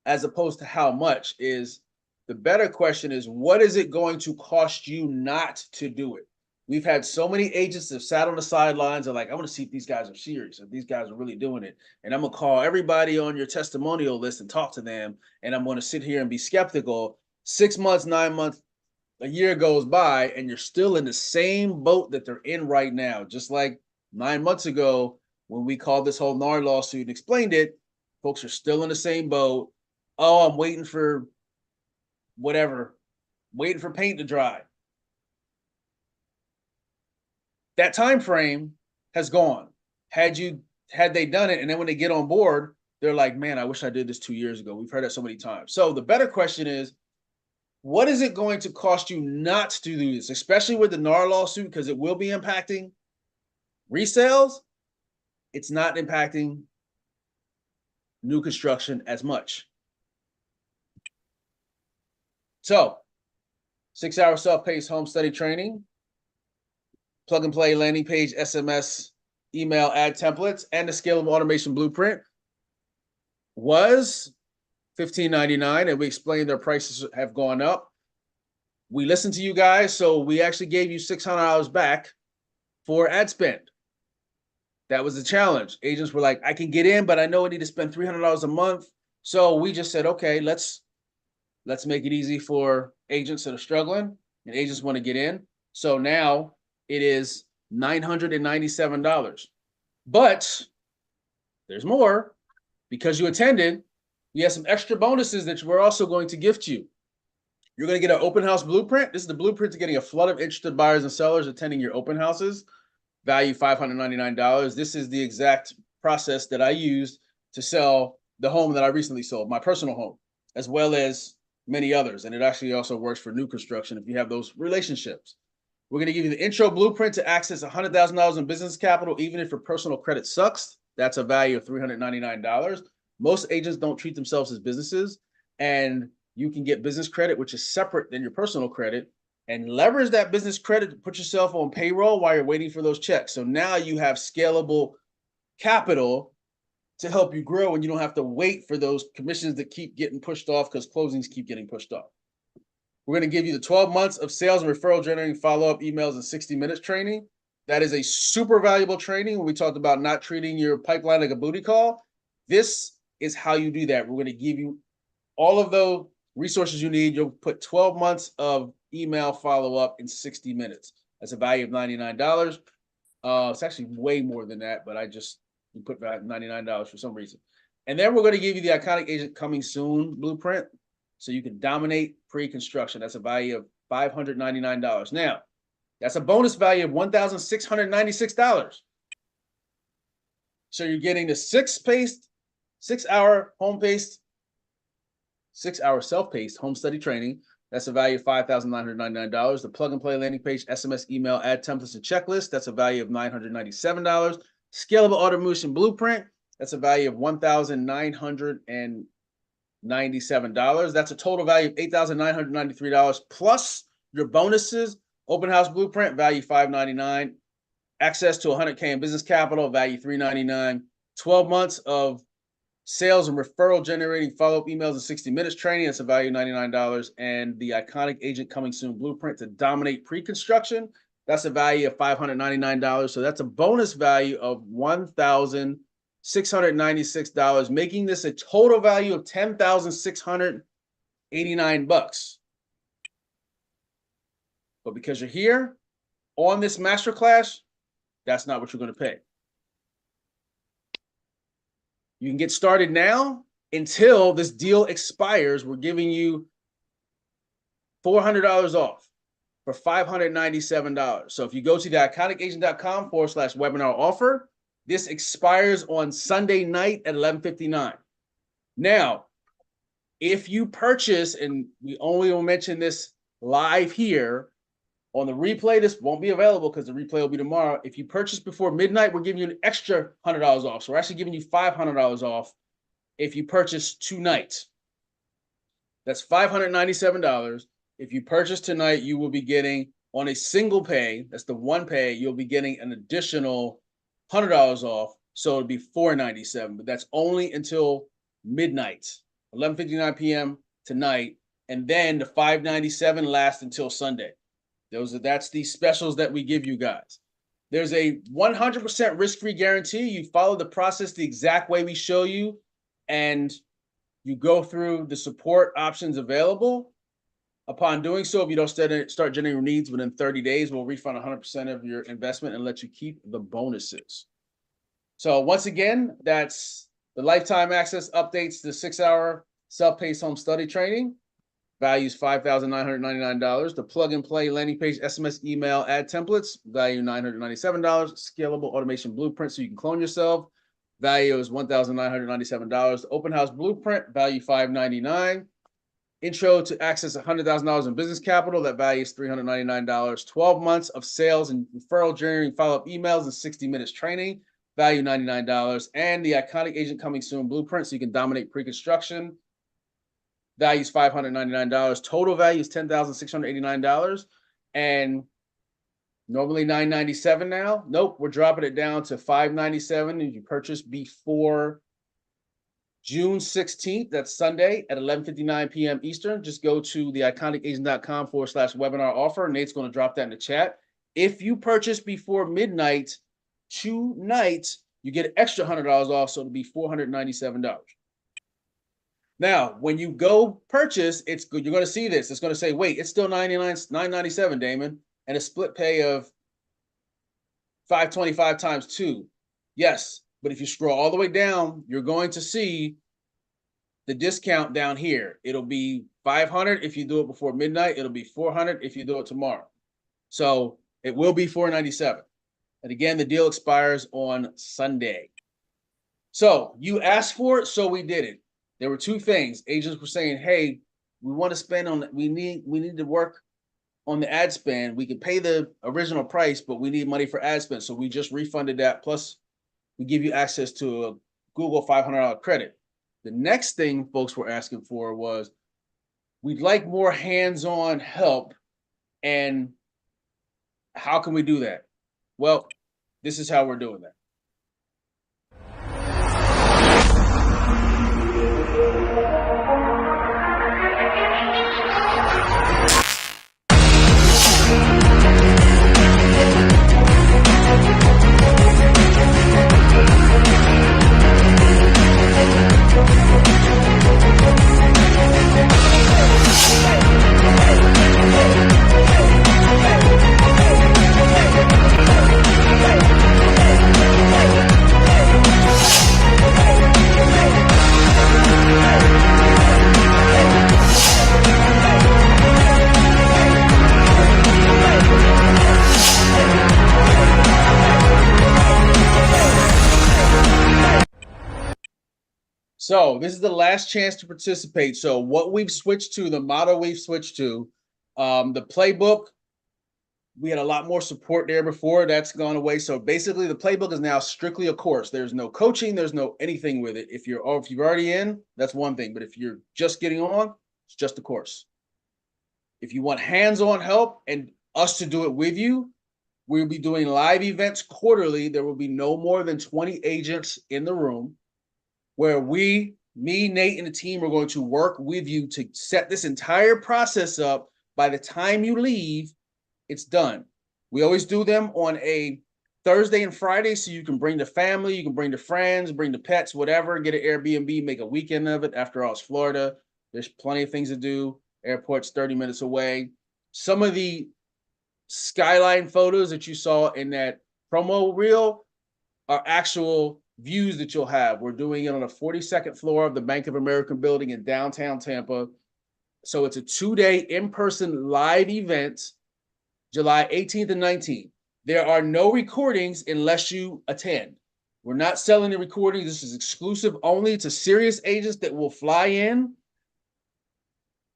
as opposed to how much, is the better question is, what is it going to cost you not to do it? We've had so many agents that have sat on the sidelines and like, I want to see if these guys are serious, if these guys are really doing it. And I'm going to call everybody on your testimonial list and talk to them. And I'm going to sit here and be skeptical. 6 months, 9 months, a year goes by, and you're still in the same boat that they're in right now. Just like 9 months ago, when we called this whole NAR lawsuit and explained it, folks are still in the same boat. Oh, I'm waiting for whatever, waiting for paint to dry. That time frame has gone. Had they done it, and then when they get on board, they're like, man, I wish I did this 2 years ago. We've heard that so many times. So the better question is, what is it going to cost you not to do this, especially with the NAR lawsuit, because it will be impacting resales? It's not impacting new construction as much. So 6-hour self-paced home study training, plug and play landing page, SMS, email, ad templates, and the scalable automation blueprint was $15.99, and we explained their prices have gone up. We listened to you guys, so we actually gave you $600 back for ad spend. That was the challenge. Agents were like, I can get in, but I know I need to spend $300 a month. So we just said, okay, let's make it easy for agents that are struggling and agents want to get in. So now it is $997. But there's more. Because you attended, we have some extra bonuses that we're also going to gift you. You're going to get an open house blueprint. This is the blueprint to getting a flood of interested buyers and sellers attending your open houses. Value $599. This is the exact process that I used to sell the home that I recently sold, my personal home, as well as many others. And it actually also works for new construction if you have those relationships. We're going to give you the intro blueprint to access $100,000 in business capital, even if your personal credit sucks. That's a value of $399. Most agents don't treat themselves as businesses, and you can get business credit, which is separate than your personal credit, and leverage that business credit to put yourself on payroll while you're waiting for those checks. So now you have scalable capital to help you grow, and you don't have to wait for those commissions that keep getting pushed off because closings keep getting pushed off. We're going to give you the 12 months of sales and referral generating follow-up emails and 60 minutes training. That is a super valuable training. When we talked about not treating your pipeline like a booty call, this is how you do that. We're going to give you all of the resources you need. You'll put 12 months of email follow-up in 60 minutes. That's a value of $99. It's actually way more than that, but I just put $99 for some reason. And then we're going to give you the Iconic Agent Coming Soon blueprint so you can dominate pre-construction. That's a value of $599. Now, that's a bonus value of $1,696. So you're getting the 6-hour self-paced home study training. That's a value of $5,999. The plug and play landing page, SMS, email, ad templates, and checklist. That's a value of $997. Scalable automation blueprint. That's a value of $1,997. That's a total value of $8,993 plus your bonuses. Open house blueprint, value $599. Access to $100K in business capital, value $399. 12 months of sales and referral generating follow-up emails and 60 minutes training. That's a value of $99. And the Iconic Agent Coming Soon blueprint to dominate pre-construction. That's a value of $599. So that's a bonus value of $1,696, making this a total value of $10,689. But because you're here on this masterclass, that's not what you're going to pay. You can get started now until this deal expires. We're giving you $400 off. for $597. So if you go to theIconicAgent.com/webinar offer, this expires on Sunday night at 11:59. Now, if you purchase, and we only will mention this live here on the replay, this won't be available because the replay will be tomorrow. If you purchase before midnight, we're giving you an extra $100 off. So we're actually giving you $500 off if you purchase tonight. That's $597. If you purchase tonight, you will be getting on a single pay, that's the one pay, you'll be getting an additional $100 off. So it'll be $497, but that's only until midnight, 11:59 p.m. tonight. And then the $597 lasts until Sunday. That's the specials that we give you guys. There's a 100% risk-free guarantee. You follow the process the exact way we show you, and you go through the support options available. Upon doing so, if you don't start generating your needs within 30 days, we'll refund 100% of your investment and let you keep the bonuses. So once again, that's the lifetime access updates, the 6-hour self-paced home study training. Values $5,999. The plug-and-play landing page, SMS, email, ad templates, value $997. Scalable automation blueprint so you can clone yourself. Value is $1,997. The open house blueprint, value $599. Intro to access $100,000 in business capital, that value is $399. 12 months of sales and referral generating follow-up emails and 60 minutes training, value $99. And the Iconic Agent Coming Soon blueprint so you can dominate pre-construction, value is $599. Total value is $10,689. And normally $997 now. Nope, we're dropping it down to $597 if you purchase before June 16th, that's Sunday at 11:59 p.m. Eastern. Just go to theIconicAgent.com/webinar offer. Nate's going to drop that in the chat. If you purchase before midnight tonight, you get an extra $100 off, so it'll be $497. Now, when you go purchase, it's good. You're going to see this. It's going to say, wait, it's still $997, Damon, and a split pay of $525 times 2. Yes. But if you scroll all the way down, you're going to see the discount down here. It'll be $500 if you do it before midnight. It'll be $400 if you do it tomorrow. So it will be $497. And again, the deal expires on Sunday. So you asked for it, so we did it. There were two things. Agents were saying, hey, we want to spend on, we need to work on the ad spend. We can pay the original price, but we need money for ad spend. So we just refunded that. Plus, we give you access to a Google $500 credit. The next thing folks were asking for was, we'd like more hands-on help. And how can we do that? Well, this is how we're doing that. So this is the last chance to participate. So what we've switched to, the model we've switched to, the playbook, we had a lot more support there before. That's gone away. So basically the playbook is now strictly a course. There's no coaching. There's no anything with it. If you're already in, that's one thing. But if you're just getting on, it's just a course. If you want hands-on help and us to do it with you, we'll be doing live events quarterly. There will be no more than 20 agents in the room, where me, Nate, and the team are going to work with you to set this entire process up. By the time you leave, it's done. We always do them on a Thursday and Friday, so you can bring the family, you can bring the friends, bring the pets, whatever, get an Airbnb, make a weekend of it. After all, it's Florida. There's plenty of things to do. Airport's 30 minutes away. Some of the skyline photos that you saw in that promo reel are actual views that you'll have. We're doing it on the 42nd floor of the Bank of America building in downtown Tampa. So it's a 2-day in-person live event July 18th and 19th. There are no recordings unless you attend. We're not selling the recordings. This is exclusive only to serious agents that will fly in,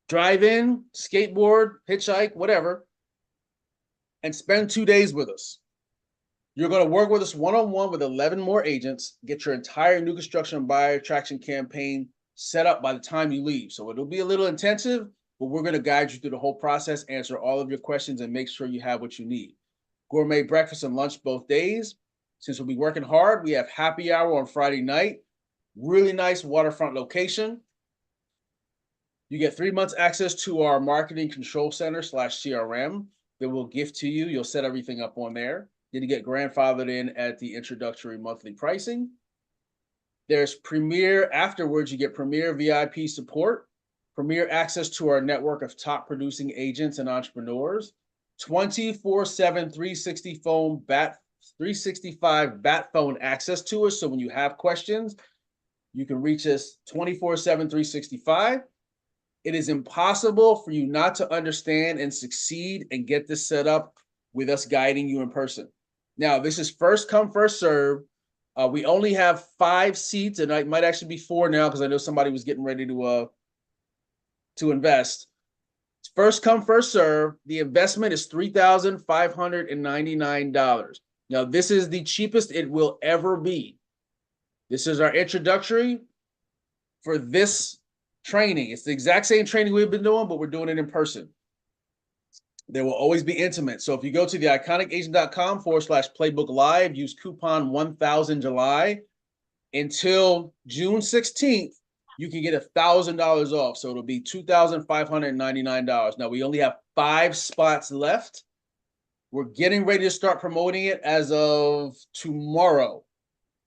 drive in, skateboard, hitchhike, whatever, and spend 2 days with us. You're going to work with us one-on-one with 11 more agents, get your entire new construction buyer attraction campaign set up by the time you leave. So it'll be a little intensive, but we're going to guide you through the whole process, answer all of your questions, and make sure you have what you need. Gourmet breakfast and lunch both days. Since we'll be working hard, we have happy hour on Friday night. Really nice waterfront location. You get 3 months access to our marketing control center / CRM that we'll gift to you. You'll set everything up on there. Then you get grandfathered in at the introductory monthly pricing. There's Premier, afterwards you get Premier VIP support, Premier access to our network of top producing agents and entrepreneurs, 24/7 365 bat phone access to us. So when you have questions, you can reach us 24/7 365. It is impossible for you not to understand and succeed and get this set up with us guiding you in person. Now, this is first come, first serve. We only have 5 seats, and it might actually be 4 now because I know somebody was getting ready to invest. It's first come, first serve. The investment is $3,599. Now, this is the cheapest it will ever be. This is our introductory for this training. It's the exact same training we've been doing, but we're doing it in person. There will always be intimate. So if you go to the iconicagent.com/playbook live, use coupon 1000 July until June 16th, you can get $1,000 off. So it'll be $2,599. Now we only have 5 spots left. We're getting ready to start promoting it as of tomorrow,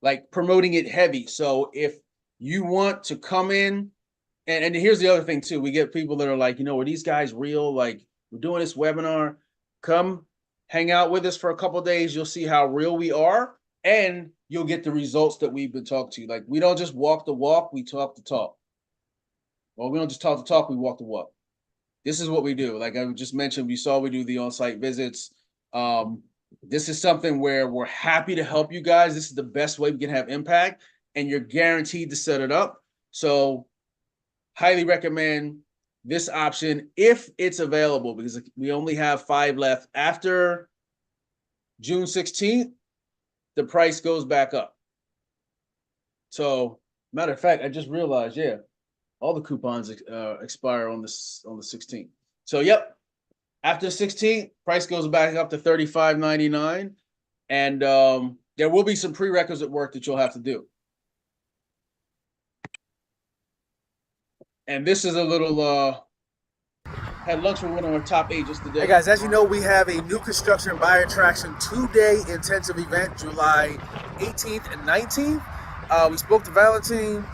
like promoting it heavy. So if you want to come in, and here's the other thing too, we get people that are like, you know, are these guys real? Like, we're doing this webinar. Come hang out with us for a couple of days. You'll see how real we are, and you'll get the results that we've been talking to you. Like, we don't just walk the walk, we talk the talk. Well, we don't just talk the talk, we walk the walk. This is what we do. Like I just mentioned, we do the on-site visits. This is something where we're happy to help you guys. This is the best way we can have impact, and you're guaranteed to set it up. So highly recommend this option if it's available, because we only have 5 left. After June 16th, the price goes back up. So, matter of fact, I just realized, yeah, all the coupons expire on the 16th. So, yep, after the 16th, price goes back up to $35.99, and there will be some prerequisite work that you'll have to do. And this is a little, had lunch with one of our top agents today. Hey guys, as you know, we have a new construction buyer attraction 2-day intensive event, July 18th and 19th. We spoke to Valentine.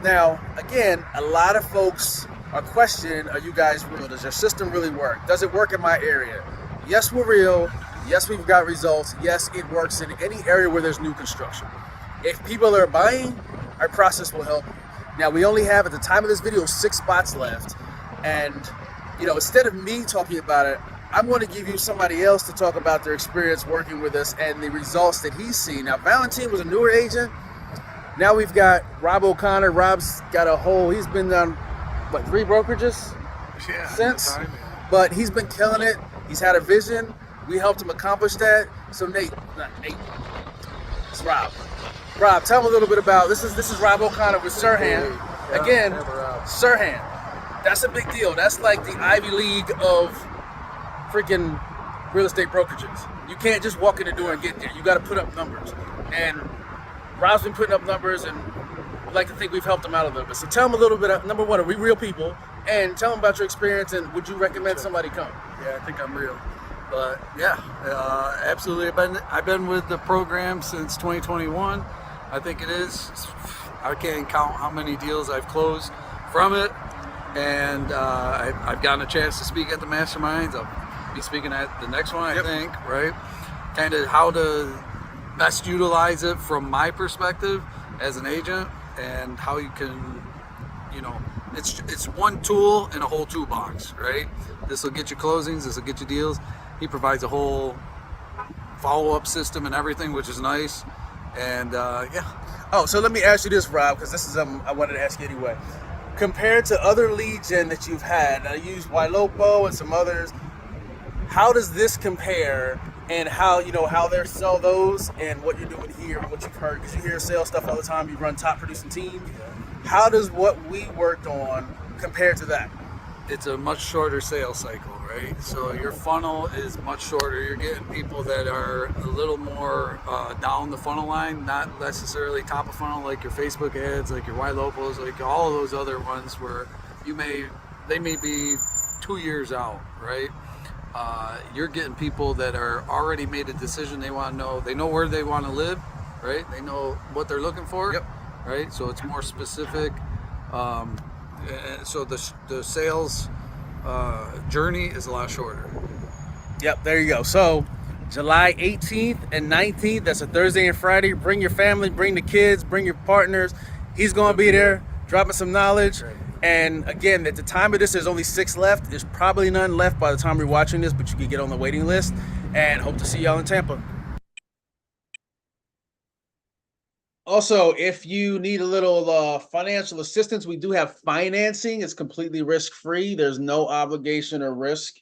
Now, again, a lot of folks are questioning, are you guys real? Does your system really work? Does it work in my area? Yes, we're real. Yes, we've got results. Yes, it works in any area where there's new construction. If people are buying, our process will help you. Now, we only have, at the time of this video, 6 spots left. And, you know, instead of me talking about it, I'm going to give you somebody else to talk about their experience working with us and the results that he's seen. Now, Valentine was a newer agent. Now we've got Rob O'Connor. Rob's got he's been on, what, 3 brokerages since? But he's been killing it. He's had a vision. We helped him accomplish that. So Nate, it's Rob. Rob, tell me a little bit about, this is Rob O'Connor with Serhant. Again, Serhant, that's a big deal. That's like the Ivy League of freaking real estate brokerages. You can't just walk in the door and get there. You got to put up numbers. And Rob's been putting up numbers, and I'd like to think we've helped him out a little bit. So tell him a little bit of, number one, are we real people? And tell him about your experience, and would you recommend somebody come? Yeah, I think I'm real. But yeah, absolutely. I've been with the program since 2021. I think it is. I can't count how many deals I've closed from it, and I've gotten a chance to speak at the masterminds. I'll be speaking at the next one, I think, right? Kind of how to best utilize it from my perspective as an agent, and how you can, you know, it's one tool in a whole toolbox, right? This will get you closings, this will get you deals. he provides a whole follow-up system and everything, which is nice. And yeah. Oh, so let me ask you this, Rob, because this is I wanted to ask you anyway. Compared to other lead gen that you've had, I used Ylopo and some others. How does this compare, and how they sell those, and what you're doing here, and what you've heard? Because you hear sales stuff all the time. You run top producing teams. How does what we worked on compare to that? It's a much shorter sales cycle, right? So your funnel is much shorter. You're getting people that are a little more down the funnel line, not necessarily top of funnel like your Facebook ads, like your Ylopos, like all of those other ones where they may be 2 years out, right? You're getting people that are already made a decision. They know where they want to live, right? They know what they're looking for, Yep. right? So it's more specific. So the sales journey is a lot shorter. Yep, there you go. So July 18th and 19th, that's a Thursday and Friday. Bring your family, bring the kids, bring your partners. He's going to be there dropping some knowledge. Right. And again, at the time of this, there's only 6 left. There's probably none left by the time you're watching this, but you can get on the waiting list. And hope to see y'all in Tampa. Also, if you need a little financial assistance, we do have financing. It's completely risk-free. There's no obligation or risk.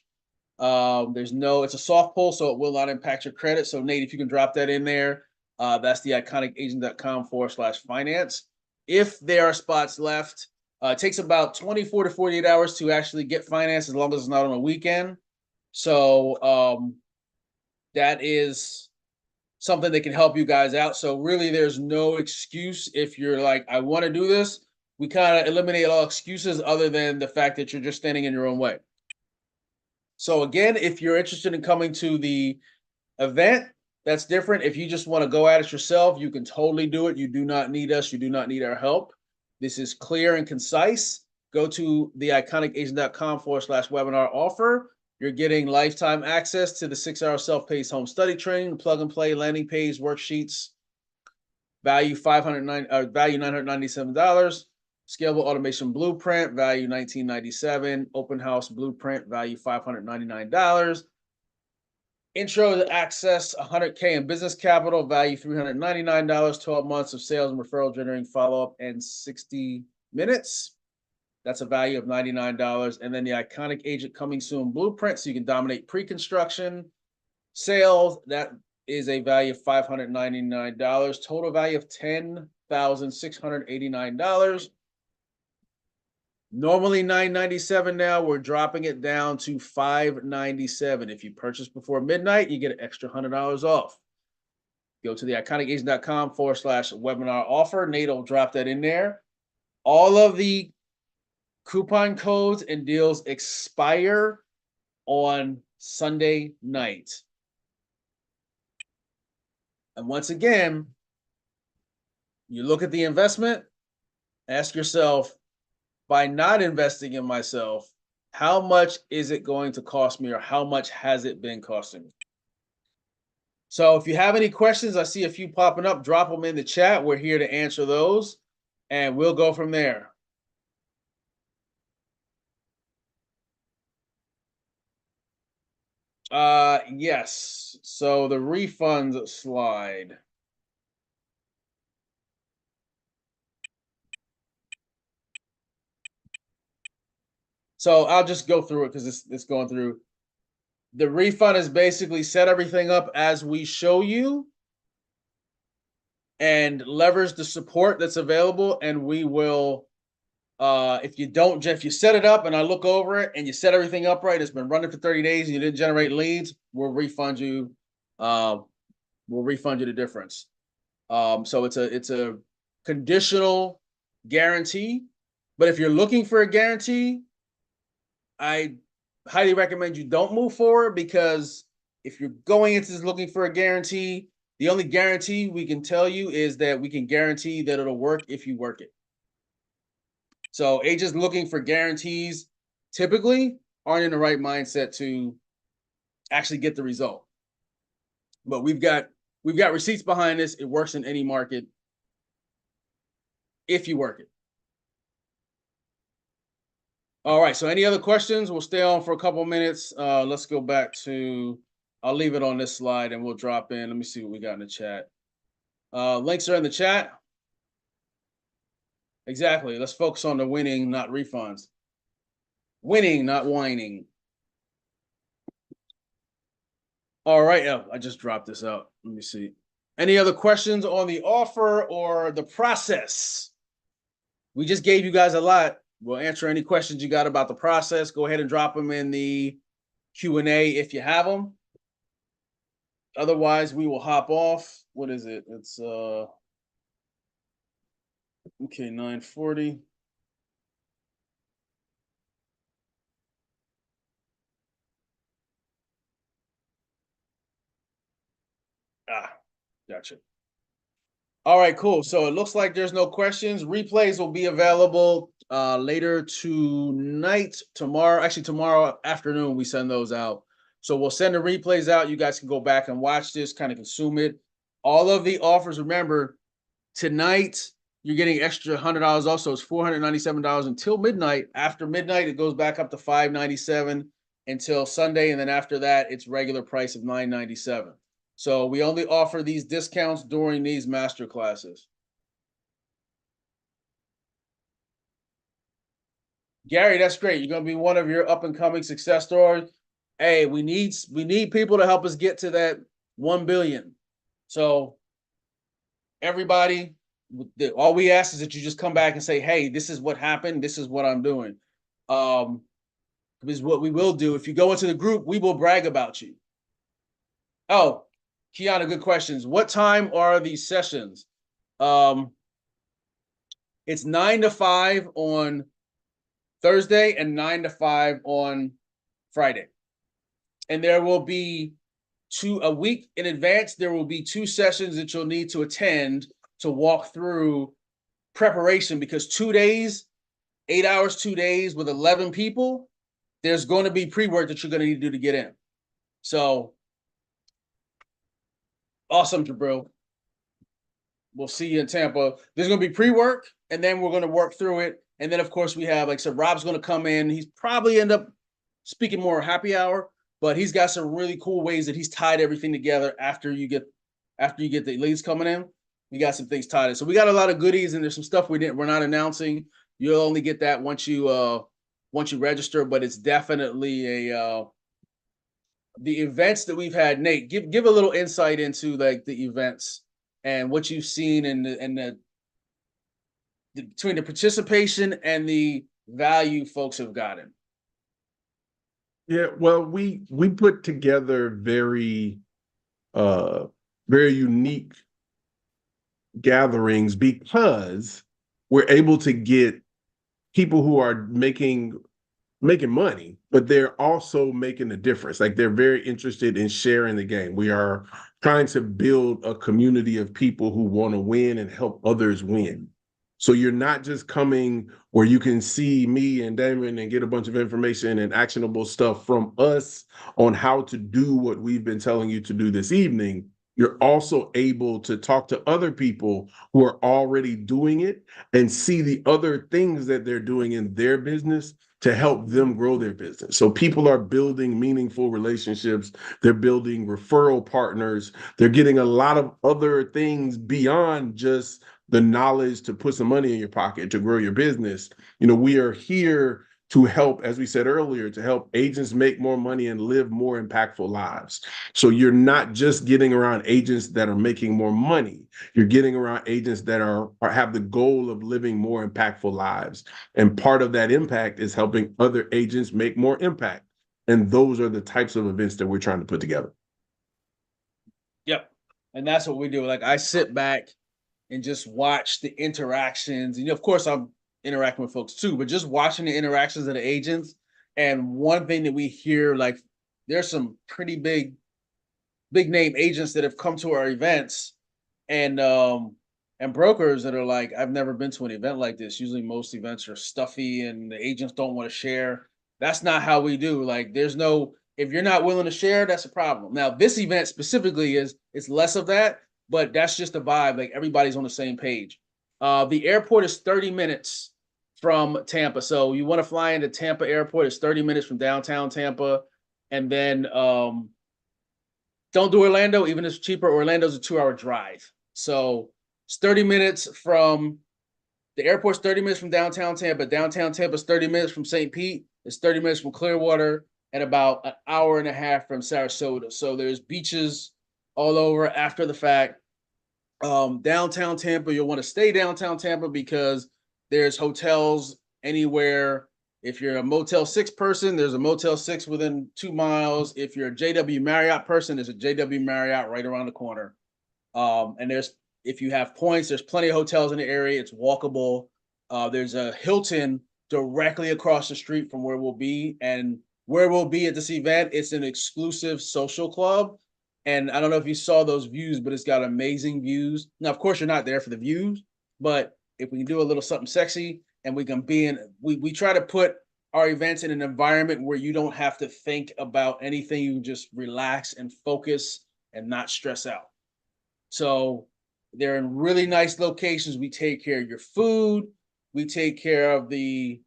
It's a soft pull, so it will not impact your credit. So Nate, if you can drop that in there, that's the iconicagent.com/finance. If there are spots left, it takes about 24 to 48 hours to actually get financed, as long as it's not on a weekend. So that is something that can help you guys out. So really, there's no excuse if you're like, I want to do this. We kind of eliminate all excuses other than the fact that you're just standing in your own way. So again, if you're interested in coming to the event, that's different. If you just want to go at it yourself, you can totally do it. You do not need us. You do not need our help. This is clear and concise. Go to theiconic.com/webinar offer. You're getting lifetime access to the 6-hour self-paced home study training, plug and play landing page worksheets, value $997. Scalable automation blueprint, value $1997. Open house blueprint, value $599. Intro to access 100K in business capital, value $399. 12 months of sales and referral generating follow-up and 60 minutes. That's a value of $99. And then the Iconic Agent Coming Soon blueprint, so you can dominate pre-construction sales. That is a value of $599. Total value of $10,689. Normally $997 now. We're dropping it down to $597. If you purchase before midnight, you get an extra $100 off. Go to the iconicagent.com/webinar offer. Nate will drop that in there. All of the coupon codes and deals expire on Sunday night. And once again, you look at the investment, ask yourself, by not investing in myself, how much is it going to cost me, or how much has it been costing me? So if you have any questions, I see a few popping up, drop them in the chat. We're here to answer those, and we'll go from there. Yes. So the refunds slide. So I'll just go through it because it's going through. The refund is basically set everything up as we show you and leverage the support that's available, and we will if you set it up and I look over it and you set everything up right, it's been running for 30 days and you didn't generate leads, we'll refund you the difference. So it's a conditional guarantee, but if you're looking for a guarantee, I highly recommend you don't move forward, because if you're going into this looking for a guarantee, the only guarantee we can tell you is that we can guarantee that it'll work if you work it. So agents looking for guarantees typically aren't in the right mindset to actually get the result. But we've got receipts behind this. It works in any market if you work it. All right, so any other questions? We'll stay on for a couple minutes. Let's go back to I'll leave it on this slide and we'll drop in. Let me see what we got in the chat. Links are in the chat. Exactly. Let's focus on the winning, not refunds. Winning, not whining. All right. Oh, I just dropped this out. Let me see. Any other questions on the offer or the process? We just gave you guys a lot. We'll answer any questions you got about the process. Go ahead and drop them in the Q&A if you have them. Otherwise, we will hop off. What is it? It's okay, 9:40. Gotcha. All right, cool. So it looks like there's no questions. Replays will be available later tonight, tomorrow. Actually, tomorrow afternoon, we send those out. So we'll send the replays out. You guys can go back and watch this, kind of consume it. All of the offers, remember, tonight, you're getting extra $100 off. So it's $497 until midnight. After midnight, it goes back up to $597 until Sunday. And then after that, it's regular price of $997. So we only offer these discounts during these master classes. Gary, that's great. You're going to be one of your up and coming success stories. Hey, we need people to help us get to that 1 billion. So everybody, all we ask is that you just come back and say, hey, this is what happened. This is what I'm doing. Because what we will do, if you go into the group, we will brag about you. Oh, Kiana, good questions. What time are these sessions? It's 9 to 5 on Thursday and 9 to 5 on Friday. And there will be a week in advance, there will be 2 sessions that you'll need to attend to walk through preparation, because 2 days, 8 hours, 2 days with 11 people, there's going to be pre-work that you're going to need to do to get in. So awesome, Jabril. We'll see you in Tampa. There's going to be pre-work, and then we're going to work through it. And then, of course, we have, like I said, Rob's going to come in. He's probably end up speaking more happy hour, but he's got some really cool ways that he's tied everything together after you get the leads coming in. We got some things tied in. So we got a lot of goodies, and there's some stuff we're not announcing. You'll only get that once you register, but it's definitely the events that we've had. Nate, give a little insight into like the events and what you've seen and between the participation and the value folks have gotten. Yeah, well, we put together very unique gatherings because we're able to get people who are making money, but they're also making a difference. Like, they're very interested in sharing the game. We are trying to build a community of people who want to win and help others win. So you're not just coming where you can see me and Damon and get a bunch of information and actionable stuff from us on how to do what we've been telling you to do this evening. You're also able to talk to other people who are already doing it and see the other things that they're doing in their business to help them grow their business. So people are building meaningful relationships. They're building referral partners. They're getting a lot of other things beyond just the knowledge to put some money in your pocket to grow your business. You know, we are here to help, as we said earlier, to help agents make more money and live more impactful lives. So you're not just getting around agents that are making more money. You're getting around agents that have the goal of living more impactful lives. And part of that impact is helping other agents make more impact. And those are the types of events that we're trying to put together. Yep. And that's what we do. Like, I sit back and just watch the interactions. And of course, I'm interacting with folks too, but just watching the interactions of the agents. And one thing that we hear, like, there's some pretty big name agents that have come to our events and brokers that are like, I've never been to an event like this. Usually most events are stuffy and the agents don't want to share. That's not how we do. Like, if you're not willing to share, that's a problem. Now, this event specifically it's less of that, but that's just a vibe. Like, everybody's on the same page. The airport is 30 minutes from Tampa. So you want to fly into Tampa Airport. It's 30 minutes from downtown Tampa. And then don't do Orlando, even if it's cheaper. Orlando's a 2-hour drive. So it's 30 minutes from the airport's 30 minutes from downtown Tampa. Downtown Tampa's 30 minutes from St. Pete. It's 30 minutes from Clearwater and about an hour and a half from Sarasota. So there's beaches all over after the fact. Downtown Tampa, you'll want to stay downtown Tampa because there's hotels anywhere. If you're a Motel 6 person, there's a Motel 6 within 2 miles. If you're a JW Marriott person, there's a JW Marriott right around the corner. And if you have points, there's plenty of hotels in the area. It's walkable. There's a Hilton directly across the street from where we'll be. And where we'll be at this event, it's an exclusive social club. And I don't know if you saw those views, but it's got amazing views. Now, of course, you're not there for the views, but if we can do a little something sexy and we can be in, we try to put our events in an environment where you don't have to think about anything. You just relax and focus and not stress out. So they're in really nice locations. We take care of your food. We take care of the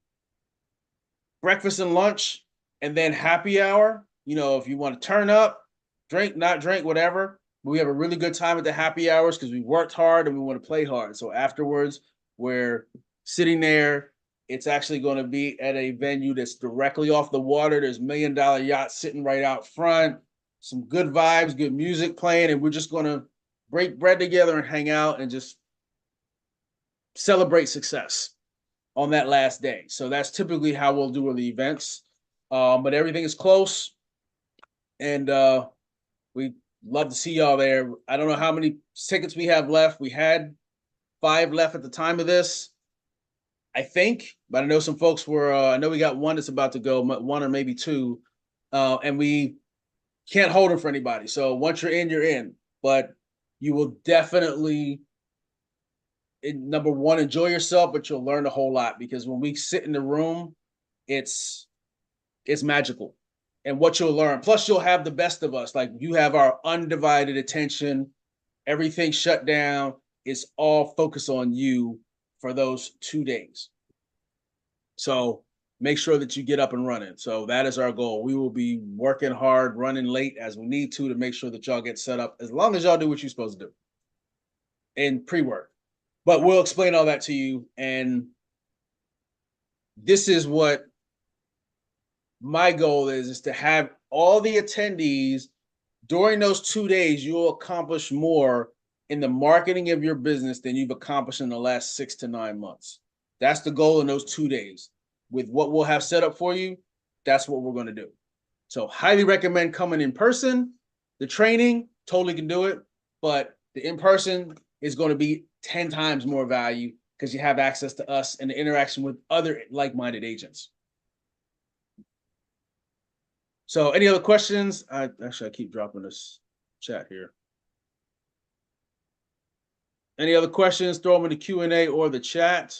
breakfast and lunch, and then happy hour. You know, if you want to turn up, drink, not drink, whatever. We have a really good time at the happy hours because we worked hard and we want to play hard. So afterwards, we're sitting there. It's actually going to be at a venue that's directly off the water. There's $1 million yachts sitting right out front. Some good vibes, good music playing, and we're just going to break bread together and hang out and just celebrate success on that last day. So that's typically how we'll do the events. But everything is close, and we love to see y'all there. I don't know how many tickets we have left. We had 5 left at the time of this, I think, but I know some folks were, I know we got one that's about to go, 1 or maybe 2, and we can't hold them for anybody. So once you're in, but you will definitely, number one, enjoy yourself, but you'll learn a whole lot because when we sit in the room, it's magical. And what you'll learn, plus you'll have the best of us. Like you have our undivided attention, everything shut down. It's all focused on you for those 2 days. So make sure that you get up and running. So that is our goal. We will be working hard, running late as we need to make sure that y'all get set up as long as y'all do what you're supposed to do in pre-work. But we'll explain all that to you. And this is what my goal is to have all the attendees during those 2 days. You'll accomplish more in the marketing of your business than you've accomplished in the last 6 to 9 months. That's the goal in those 2 days. With what we'll have set up for you, that's what we're going to do. So highly recommend coming in person. The training, totally can do it, but the in-person is going to be 10 times more value because you have access to us and the interaction with other like-minded agents. So any other questions? I keep dropping this chat here. Any other questions? Throw them in the Q&A or the chat.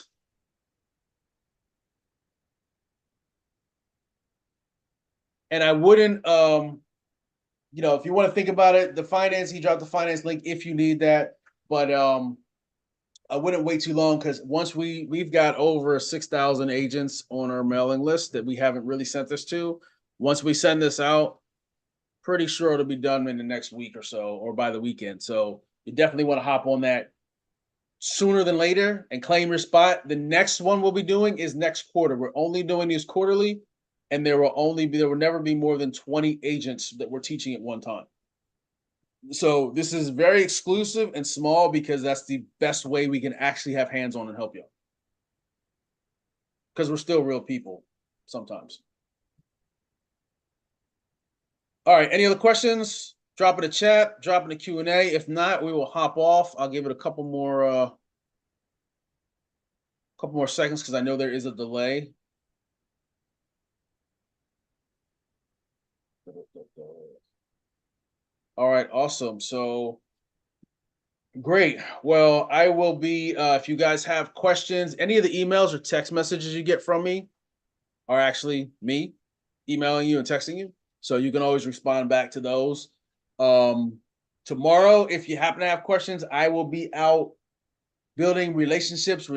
And I wouldn't, you know, if you want to think about it, the finance, he dropped the finance link if you need that. But I wouldn't wait too long because once we've got over 6,000 agents on our mailing list that we haven't really sent this to. Once we send this out, pretty sure it'll be done in the next week or so, or by the weekend. So you definitely want to hop on that sooner than later and claim your spot. The next one we'll be doing is next quarter. We're only doing these quarterly, and there will never be more than 20 agents that we're teaching at one time. So this is very exclusive and small because that's the best way we can actually have hands-on and help you. Because we're still real people sometimes. All right, any other questions? Drop in the chat, drop in the Q&A. If not, we will hop off. I'll give it a couple more seconds because I know there is a delay. All right, awesome. So great. Well, I will be, if you guys have questions, any of the emails or text messages you get from me are actually me emailing you and texting you. So you can always respond back to those. Tomorrow, if you happen to have questions, I will be out building relationships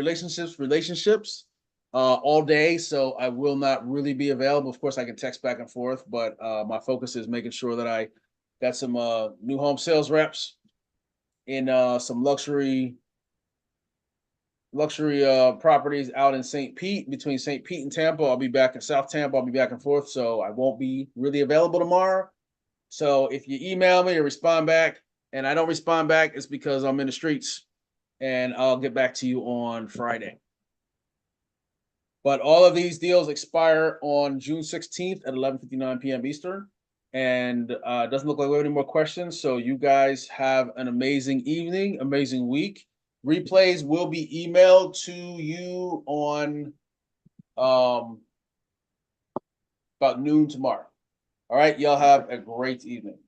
all day. So I will not really be available. Of course, I can text back and forth, but my focus is making sure that I Got some new home sales reps in some luxury properties out in St. Pete, between St. Pete and Tampa. I'll be back in South Tampa. I'll be back and forth, so I won't be really available tomorrow. So if you email me or respond back and I don't respond back, it's because I'm in the streets, and I'll get back to you on Friday. But all of these deals expire on June 16th at 11:59 p.m. Eastern. And it doesn't look like we have any more questions. So you guys have an amazing evening, amazing week. Replays will be emailed to you on about noon tomorrow. All right, y'all have a great evening.